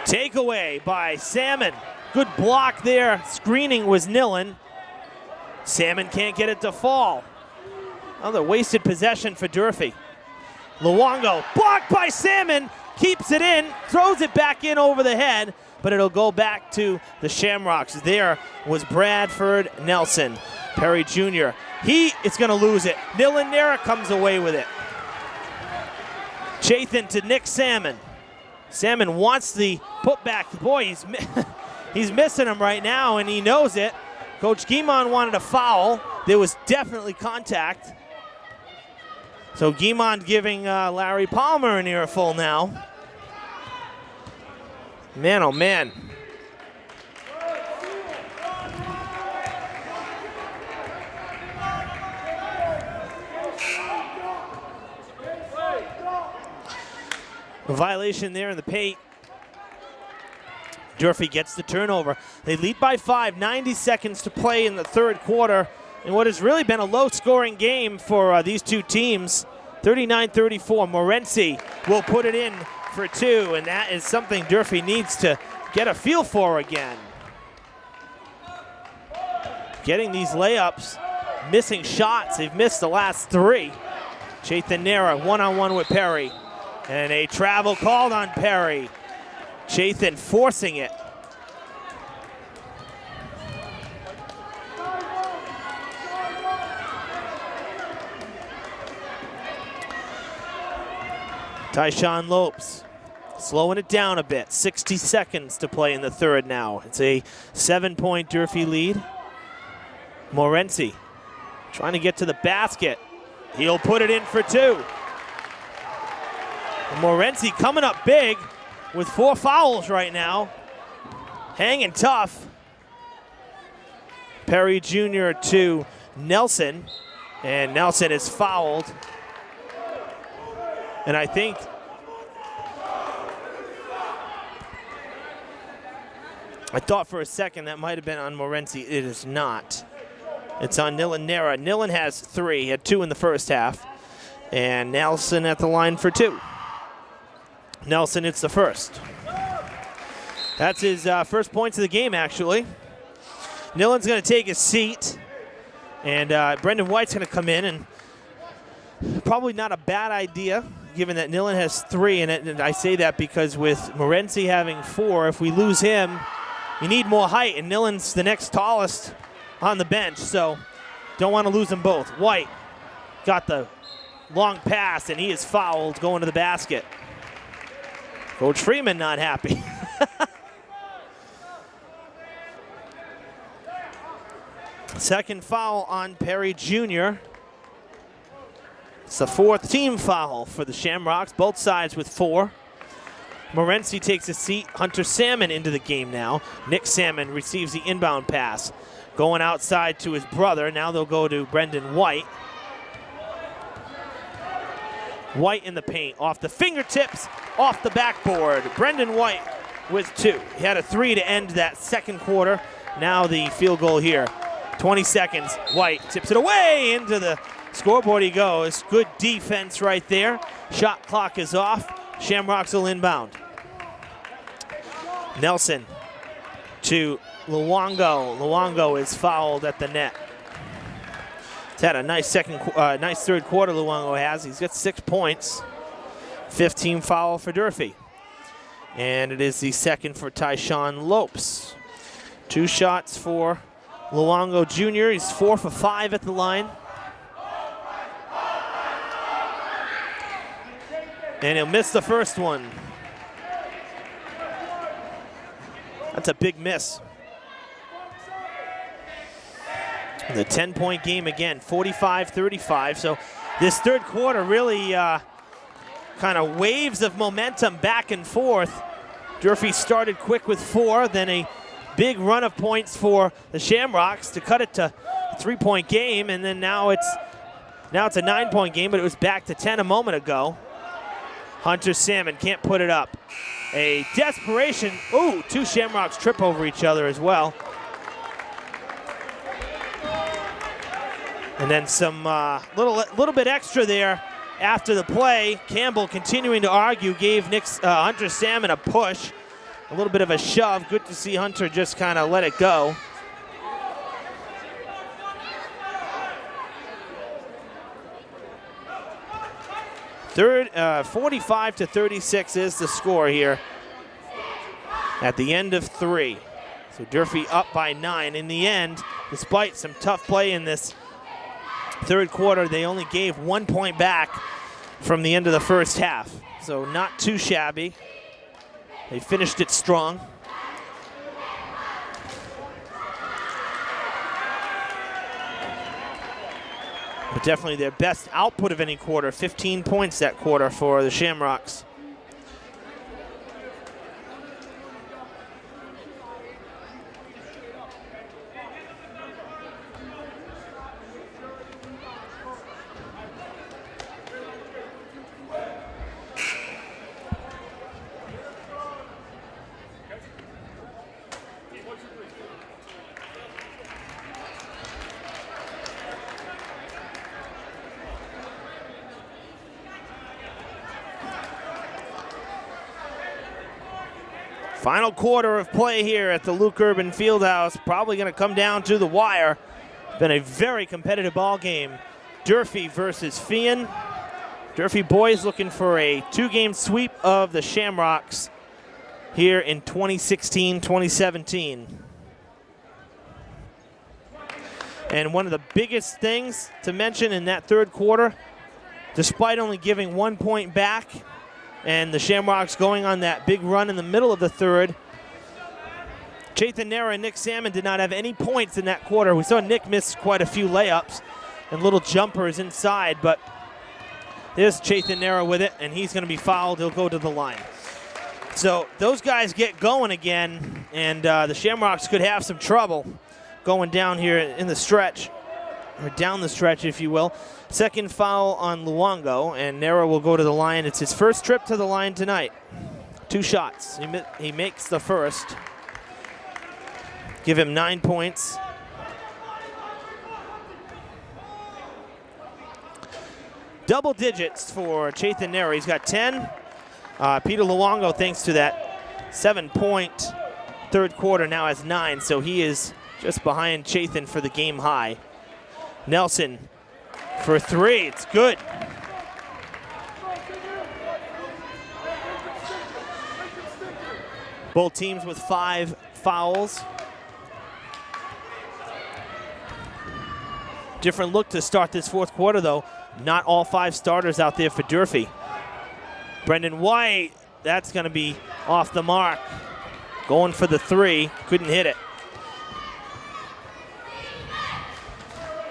Takeaway by Salmon. Good block there. Screening was Nillen. Salmon can't get it to fall. Another wasted possession for Durfee. Luongo blocked by Salmon. Keeps it in. Throws it back in over the head. But it'll go back to the Shamrocks. There was Bradford Nelson. Perry Jr. He is going to lose it. Nillen Nera comes away with it. Chathan to Nick Salmon. Salmon wants the putback. Boy, he's missing him right now, and he knows it. Coach Guimond wanted a foul. There was definitely contact. So Guimond giving Larry Palmer an earful now. Man, oh man. A violation there in the paint. Durfee gets the turnover. They lead by 5, 90 seconds to play in the third quarter. In what has really been a low-scoring game for these two teams. 39-34, Morency will put it in for 2, and that is something Durfee needs to get a feel for again. Getting these layups, missing shots. They've missed the last 3. Chathan Nera one-on-one with Perry, and a travel called on Perry. Chathan forcing it. Tyshawn Lopes slowing it down a bit. 60 seconds to play in the third now. It's a 7-point Durfee lead. Morency trying to get to the basket. He'll put it in for 2. Morency coming up big with 4 fouls right now. Hanging tough. Perry Jr. to Nelson, and Nelson is fouled. And I thought for a second that might have been on Morency. It is not. It's on Nillen Nera. Nillen has 3. He had 2 in the first half. And Nelson at the line for 2. Nelson hits the first. That's his first points of the game, actually. Nillen's going to take his seat. And Brendan White's going to come in. And probably not a bad idea, given that Nillen has 3 in it. And I say that because with Morency having 4, if we lose him, you need more height. And Nillen's the next tallest on the bench. So don't want to lose them both. White got the long pass, and he is fouled going to the basket. Coach Freeman not happy. Second foul on Perry Jr. It's the fourth team foul for the Shamrocks, both sides with 4. Morency takes a seat. Hunter Salmon into the game now. Nick Salmon receives the inbound pass. Going outside to his brother. Now they'll go to Brendan White. White in the paint. Off the fingertips, off the backboard. Brendan White with 2. He had a 3 to end that second quarter. Now the field goal here. 20 seconds. White tips it away into the scoreboard he goes. Good defense right there. Shot clock is off. Shamrocks will inbound. Nelson to Luongo. Luongo is fouled at the net. He's had a nice third quarter. Luongo has. He's got 6 points. 15 foul for Durfee, and it is the second for Tyshawn Lopes. 2 shots for Luongo Jr. He's 4 for 5 at the line. And he'll miss the first one. That's a big miss. The 10-point game again, 45-35. So this third quarter really kind of waves of momentum back and forth. Durfee started quick with 4, then a big run of points for the Shamrocks to cut it to a 3-point game, and then now it's a 9-point game, but it was back to 10 a moment ago. Hunter Salmon can't put it up. A desperation. Ooh, 2 Shamrocks trip over each other as well. And then some little bit extra there after the play. Campbell continuing to argue, gave Hunter Salmon a push. A little bit of a shove. Good to see Hunter just kind of let it go. Third, 45-36 is the score here at the end of 3. So Durfee up by 9. In the end, despite some tough play in this third quarter, they only gave 1 point back from the end of the first half. So not too shabby. They finished it strong. But definitely their best output of any quarter. 15 points that quarter for the Shamrocks. Final quarter of play here at the Luke Urban Fieldhouse. Probably going to come down to the wire. Been a very competitive ball game. Durfee versus Feehan. Durfee boys looking for a 2-game sweep of the Shamrocks here in 2016-2017. And one of the biggest things to mention in that third quarter, despite only giving 1 point back, and the Shamrocks going on that big run in the middle of the third, Chathan Nera and Nick Salmon did not have any points in that quarter. We saw Nick miss quite a few layups and little jumpers inside, but there's Chathan Nera with it, and he's going to be fouled. He'll go to the line. So those guys get going again, and the Shamrocks could have some trouble going down here in the stretch, or down the stretch, if you will. Second foul on Luongo, and Nera will go to the line. It's his first trip to the line tonight. 2 shots. He makes the first. Give him 9 points. Double digits for Chathan Nera. He's got 10. Peter Luongo, thanks to that 7-point third quarter, now has 9, so he is just behind Chathan for the game high. Nelson for 3, it's good. Both teams with 5 fouls. Different look to start this fourth quarter, though. not all 5 starters out there for Durfee. Brendan White, that's going to be off the mark. Going for the 3, couldn't hit it.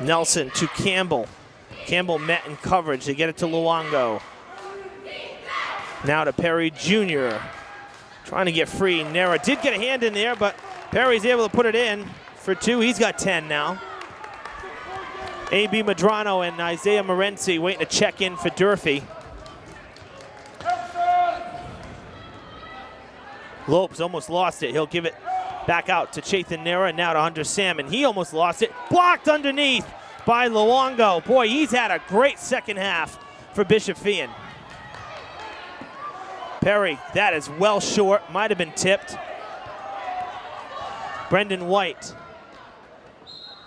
Nelson to Campbell. Campbell met in coverage. They get it to Luongo. Now to Perry Jr. Trying to get free. Nera did get a hand in there, but Perry's able to put it in for 2. He's got 10 now. A.B. Medrano and Isaiah Morency waiting to check in for Durfee. Lopes almost lost it. He'll give it back out to Chathan Nera, now to Hunter Salmon. He almost lost it. Blocked underneath by Luongo. Boy, he's had a great second half for Bishop Feehan. Perry, that is well short. Might have been tipped. Brendan White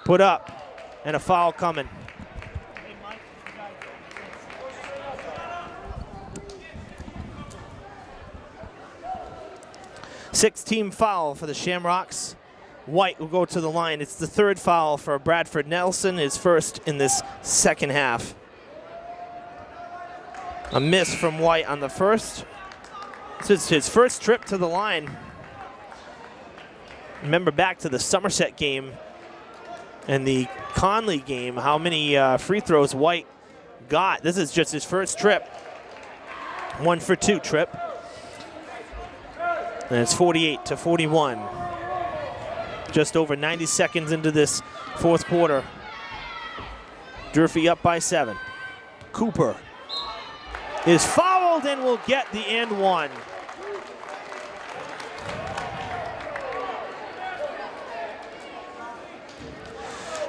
put up, and a foul coming. 6-team foul for the Shamrocks. White will go to the line. It's the 3rd foul for Bradford Nelson, his first in this second half. A miss from White on the first. This is his first trip to the line. Remember back to the Somerset game and the Conley game, how many free throws White got. This is just his first trip. 1 for 2 trip. And it's 48-41. Just over 90 seconds into this 4th quarter. Durfee up by 7. Cooper is fouled and will get the and 1.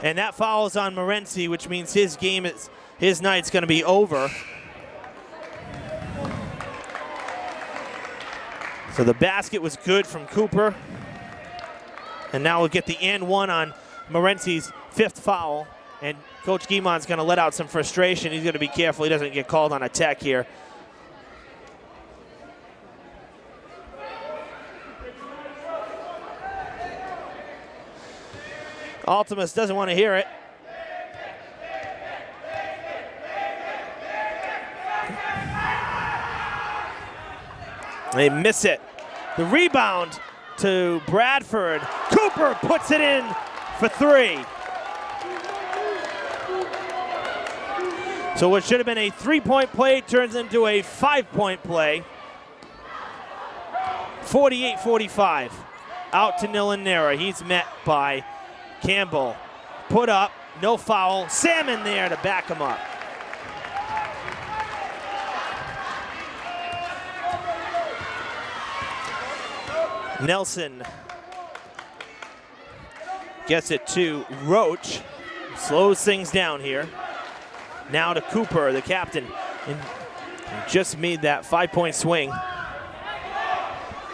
And that foul is on Morency, which means his night's going to be over. So the basket was good from Cooper. And now we'll get the and 1 on Morency's 5th foul. And Coach Guimond's going to let out some frustration. He's going to be careful he doesn't get called on a tech here. Altimus doesn't want to hear it. They miss it. The rebound to Bradford. Cooper puts it in for 3. So what should have been a 3-point play turns into a 5-point play. 48-45. Out to Nilan Nera. He's met by Campbell. Put up, no foul. Salmon there to back him up. Nelson gets it to Roach. Slows things down here. Now to Cooper, the captain. And just made that 5-point swing.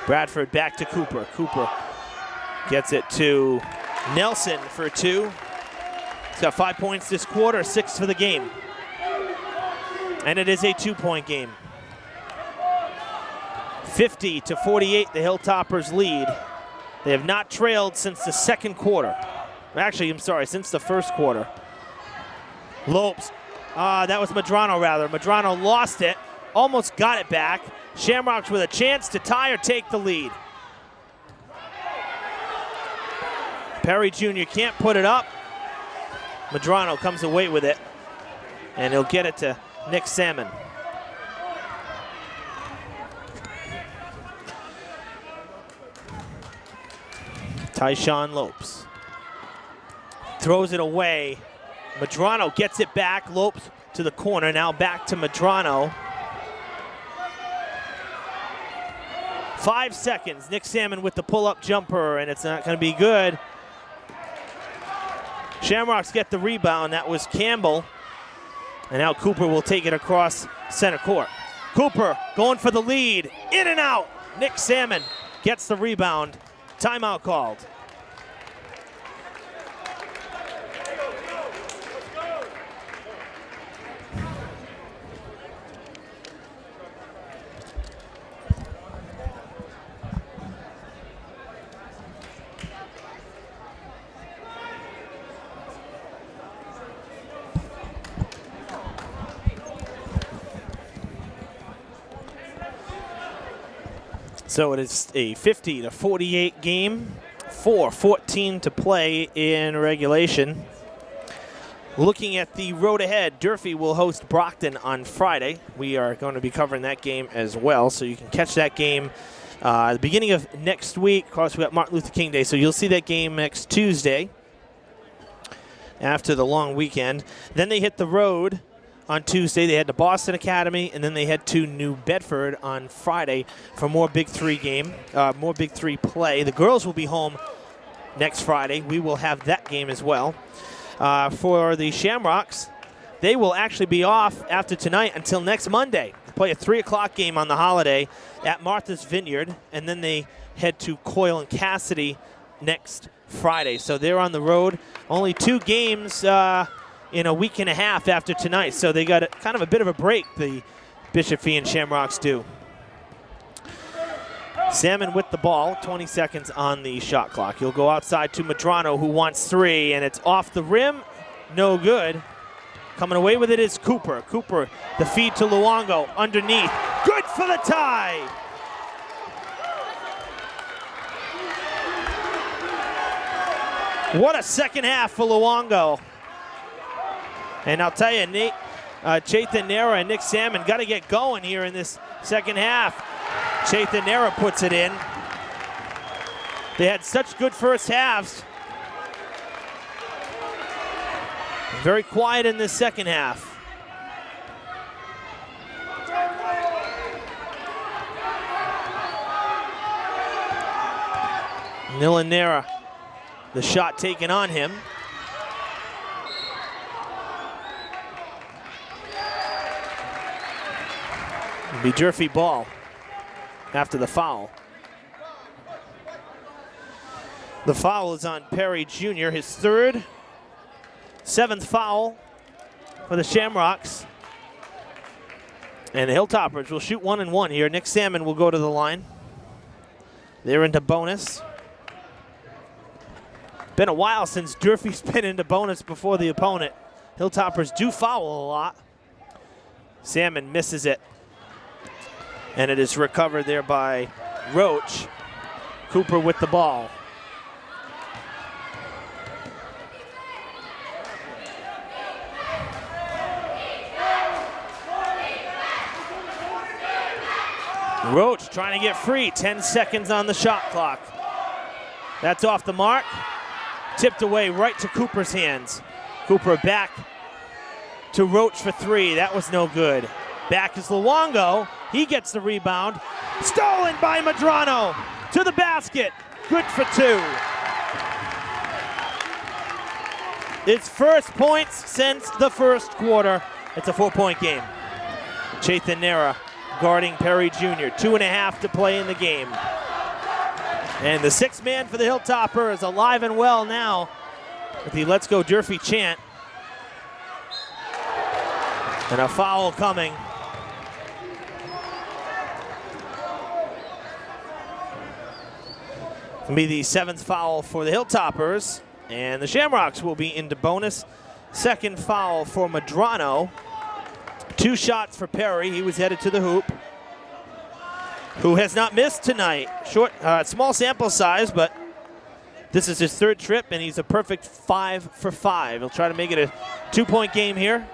Bradford back to Cooper. Cooper gets it to Nelson for 2. He's got 5 points this quarter, 6 for the game. And it is a 2-point game. 50-48, the Hilltoppers lead. They have not trailed since the 2nd quarter. Actually, I'm sorry, since the 1st quarter. Lopes, that was Medrano rather. Medrano lost it, almost got it back. Shamrocks with a chance to tie or take the lead. Perry Jr. can't put it up. Medrano comes away with it, and he'll get it to Nick Salmon. Tyshawn Lopes throws it away. Medrano gets it back. Lopes to the corner. Now back to Medrano. 5 seconds. Nick Salmon with the pull-up jumper, and it's not going to be good. Shamrocks get the rebound. That was Campbell. And now Cooper will take it across center court. Cooper going for the lead. In and out. Nick Salmon gets the rebound. Timeout called. So it is a 50-48 game, 4:14 to play in regulation. Looking at the road ahead, Durfee will host Brockton on Friday. We are going to be covering that game as well, so you can catch that game the beginning of next week. Of course, we got Martin Luther King Day, so you'll see that game next Tuesday after the long weekend. Then they hit the road on Tuesday. They head to Boston Academy, and then they head to New Bedford on Friday for more Big Three play. The girls will be home next Friday. We will have that game as well. For the Shamrocks, they will actually be off after tonight until next Monday. They play a 3 o'clock game on the holiday at Martha's Vineyard, and then they head to Coyle and Cassidy next Friday. So they're on the road. Only 2 games in a week and a half after tonight. So they got kind of a bit of a break, the Bishop Feehan Shamrocks do. Salmon with the ball, 20 seconds on the shot clock. He'll go outside to Madrano, who wants 3, and it's off the rim. No good. Coming away with it is Cooper. Cooper, the feed to Luongo, underneath. Good for the tie. What a second half for Luongo. And I'll tell you, Chethan Nera and Nick Salmon got to get going here in this second half. Chethan Nera puts it in. They had such good first halves. Very quiet in this second half. Nilan Nera, the shot taken on him. It'll be Durfee ball after the foul. The foul is on Perry Jr., his 3rd, 7th foul for the Shamrocks. And the Hilltoppers will shoot 1 and 1 here. Nick Salmon will go to the line. They're into bonus. Been a while since Durfee's been into bonus before the opponent. Hilltoppers do foul a lot. Salmon misses it. And it is recovered there by Roach. Cooper with the ball. Roach trying to get free. 10 seconds on the shot clock. That's off the mark. Tipped away right to Cooper's hands. Cooper back to Roach for 3. That was no good. Back is Luongo. He gets the rebound. Stolen by Madrano. To the basket. Good for 2. It's first points since the first quarter. It's a 4-point game. Chethan Nera guarding Perry Jr. 2.5 to play in the game. And the 6th man for the Hilltopper is alive and well now with the Let's Go Durfee chant. And a foul coming. It'll be the 7th foul for the Hilltoppers, and the Shamrocks will be into bonus. 2nd foul for Madrano. 2 shots for Perry. He was headed to the hoop. Who has not missed tonight. Small sample size, but this is his 3rd trip, and he's a perfect 5 for 5. He'll try to make it a 2-point game here.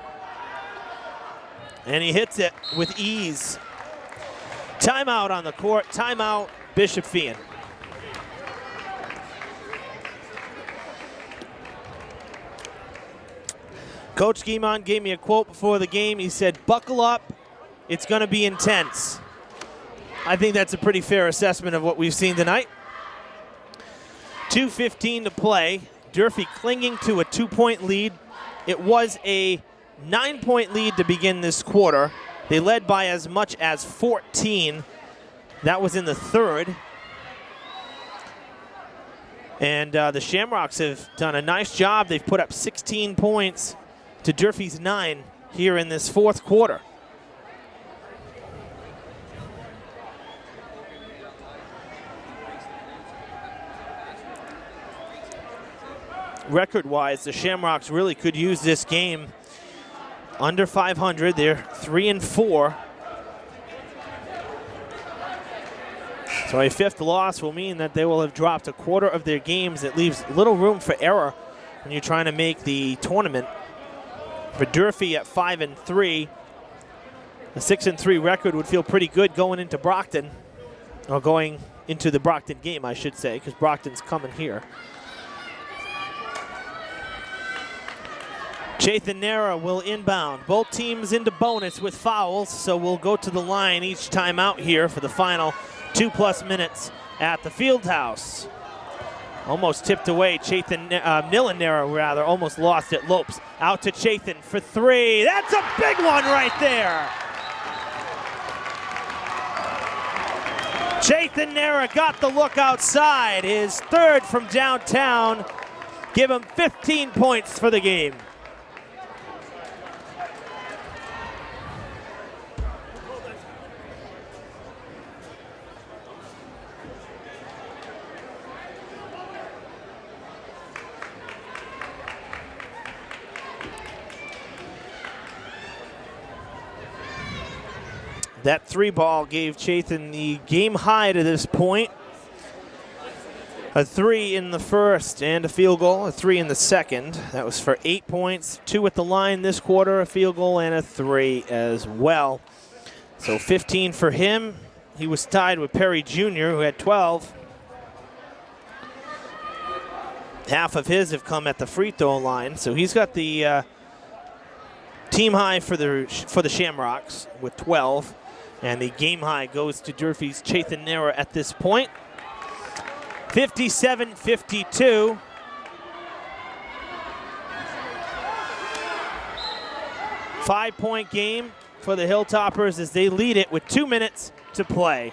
And he hits it with ease. Timeout on the court. Timeout, Bishop Feehan. Coach Guimond gave me a quote before the game. He said, "Buckle up, it's going to be intense." I think that's a pretty fair assessment of what we've seen tonight. 2:15 to play. Durfee clinging to a 2-point lead. It was a 9-point lead to begin this quarter. They led by as much as 14. That was in the 3rd. And the Shamrocks have done a nice job. They've put up 16 points to Durfee's 9 here in this 4th quarter. Record-wise, the Shamrocks really could use this game under 500. They're 3-4. So a fifth loss will mean that they will have dropped a quarter of their games. It leaves little room for error when you're trying to make the tournament. For Durfee at 5-3, a 6-3 record would feel pretty good going into Brockton, or going into the Brockton game, I should say, because Brockton's coming here. Chathan Nera will inbound. Both teams into bonus with fouls, so we'll go to the line each time out here for the final 2+ minutes at the field house. Almost tipped away. Nilan Nera, rather, almost lost it. Lopes out to Chathan for 3. That's a big one right there. Chathan Nera got the look outside. His third from downtown. Give him 15 points for the game. That 3 ball gave Chathan the game high to this point. A 3 in the first and a field goal, a 3 in the second. That was for 8 points, 2 at the line this quarter, a field goal and a 3 as well. So 15 for him. He was tied with Perry Jr., who had 12. Half of his have come at the free throw line, so he's got the team high for the Shamrocks with 12. And the game high goes to Durfee's Chathan Nera at this point. 57-52. Five-point game for the Hilltoppers as they lead it with 2 minutes to play.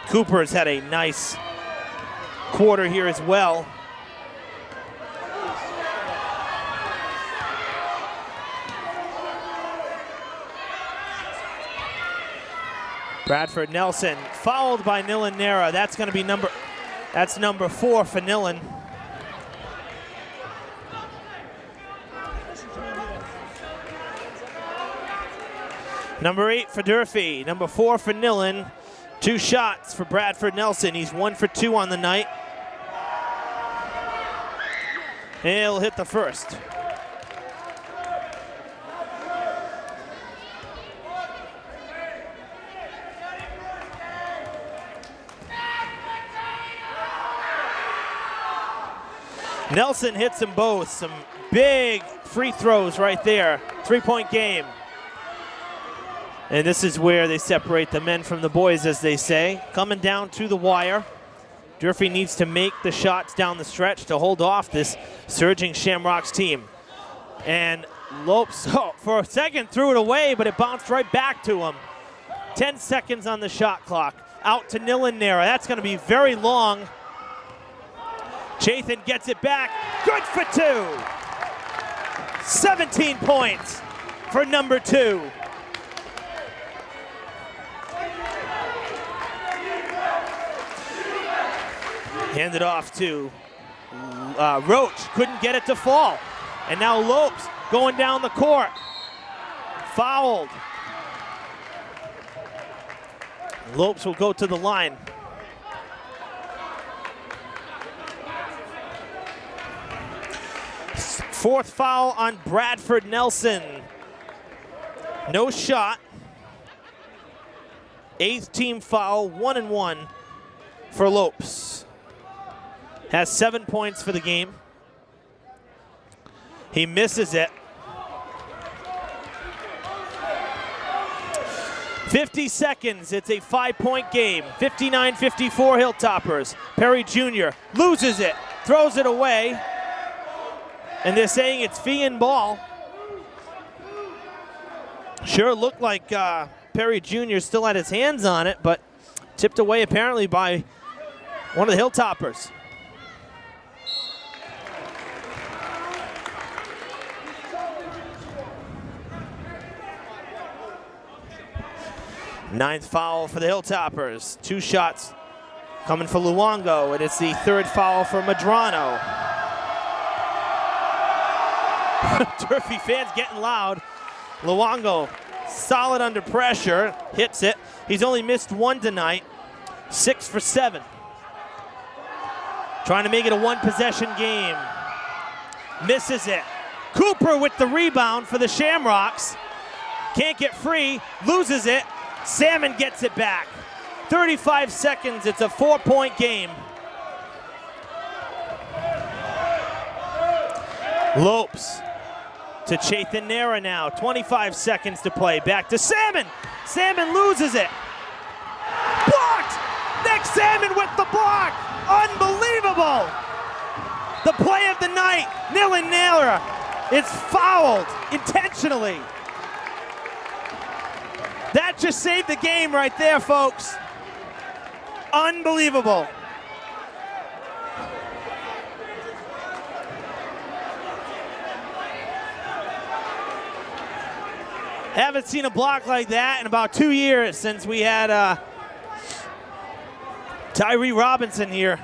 Cooper's had a nice quarter here as well. Bradford Nelson fouled by Nilan Nera. That's going to be number 4 for Nilan. Number 8 for Durfee. Number 4 for Nilan. 2 shots for Bradford Nelson. He's 1 for 2 on the night. He'll hit the first. Nelson hits them both. Some big free throws right there. 3-point game. And this is where they separate the men from the boys, as they say. Coming down to the wire. Durfee needs to make the shots down the stretch to hold off this surging Shamrocks team. And Lopes, for a second, threw it away, but it bounced right back to him. 10 seconds on the shot clock. Out to Nilan Nera. That's going to be very long. Chathan gets it back. Good for 2. 17 points for number 2. Handed off to Roach. Couldn't get it to fall. And now Lopes going down the court. Fouled. Lopes will go to the line. Fourth foul on Bradford Nelson. No shot. 8th team foul, 1-1 for Lopes. Has 7 points for the game. He misses it. 50 seconds, it's a 5-point game. 59-54 Hilltoppers. Perry Jr. loses it, throws it away. And they're saying it's Feehan ball. Sure looked like Perry Jr. still had his hands on it, but tipped away apparently by one of the Hilltoppers. Ninth foul for the Hilltoppers. 2 shots coming for Luongo, and it's the 3rd foul for Madrano. Durfee fans getting loud. Luongo solid under pressure, hits it. He's only missed 1 tonight. 6 for 7. Trying to make it a one-possession game. Misses it. Cooper with the rebound for the Shamrocks. Can't get free, loses it. Salmon gets it back. 35 seconds, it's a 4-point game. Lopes to Chethan Nera now. 25 seconds to play. Back to Salmon. Salmon loses it. Blocked! Nick Salmon with the block. Unbelievable! The play of the night. Dylan Nera is fouled intentionally. That just saved the game right there, folks. Unbelievable. Haven't seen a block like that in about 2 years since we had Tyree Robinson here.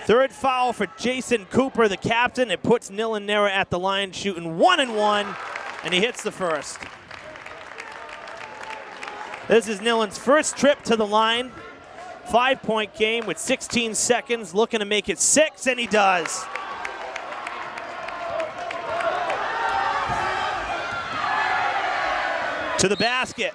Third foul for Jason Cooper, the captain. It puts Dylan Nera at the line shooting 1-1, and he hits the first. This is Dylan's first trip to the line. 5-point game with 16 seconds, looking to make it 6, and he does. To the basket.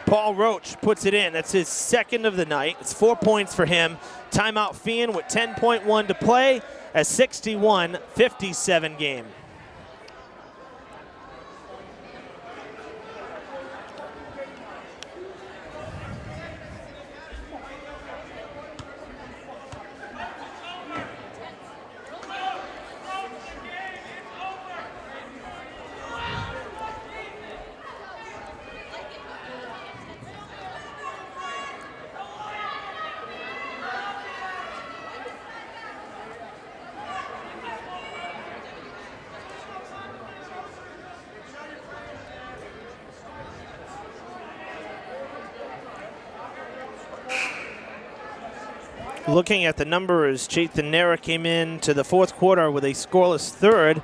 Paul Roach puts it in. That's his second of the night. It's 4 points for him. Timeout Feehan with 10.1 to play. A 61-57 game. Looking at the numbers, Chethan Nera came in to the fourth quarter with a scoreless third,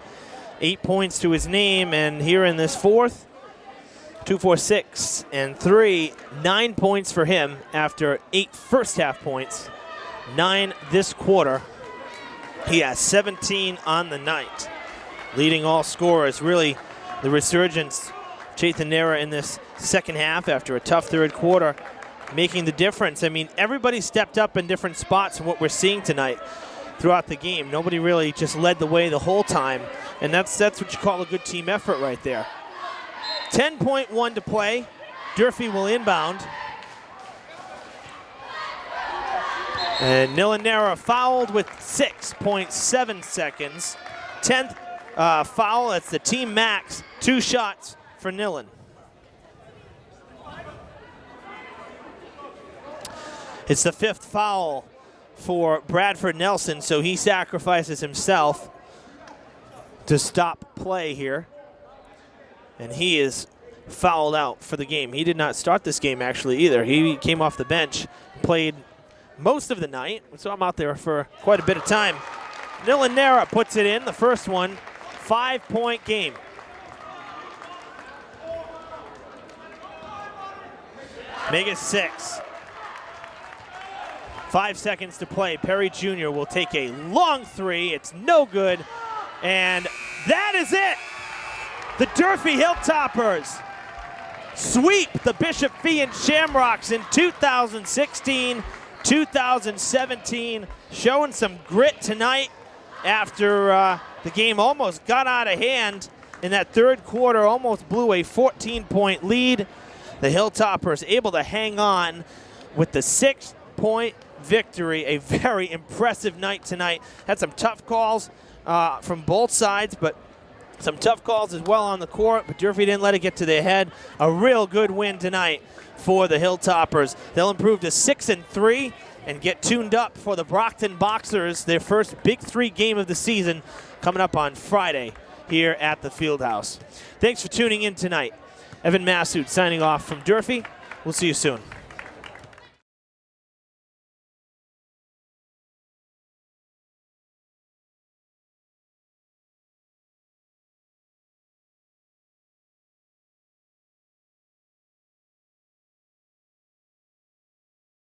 8 points to his name, and here in this fourth, 2, 4, 6, and 3, 9 points for him after 8 first half points, 9 this quarter. He has 17 on the night, leading all scorers. Really, the resurgence, Chethan Nera in this second half after a tough third quarter, making the difference. I mean, everybody stepped up in different spots in what we're seeing tonight throughout the game. Nobody really just led the way the whole time, and that's what you call a good team effort right there. 10.1 to play. Durfee will inbound. And Dylan Nera fouled with 6.7 seconds. 10th foul, that's the team max. 2 shots for Dylan. It's the 5th foul for Bradford Nelson, so he sacrifices himself to stop play here. And he is fouled out for the game. He did not start this game, actually, either. He came off the bench, played most of the night, so I'm out there for quite a bit of time. Dylan Nera puts it in, the first one, 5-point game. Make it 6. 5 seconds to play. Perry Jr. will take a long three. It's no good. And that is it. The Durfee Hilltoppers sweep the Bishop Feehan Shamrocks in 2016-2017. Showing some grit tonight after the game almost got out of hand in that third quarter. Almost blew a 14-point lead. The Hilltoppers able to hang on with the 6-point victory. A very impressive night tonight. Had some tough calls from both sides, but some tough calls as well on the court, but Durfee didn't let it get to their head. A real good win tonight for the Hilltoppers. They'll improve to 6-3 and get tuned up for the Brockton Boxers, their first Big 3 game of the season, coming up on Friday here at the Fieldhouse. Thanks for tuning in tonight. Evan Massoud signing off from Durfee. We'll see you soon.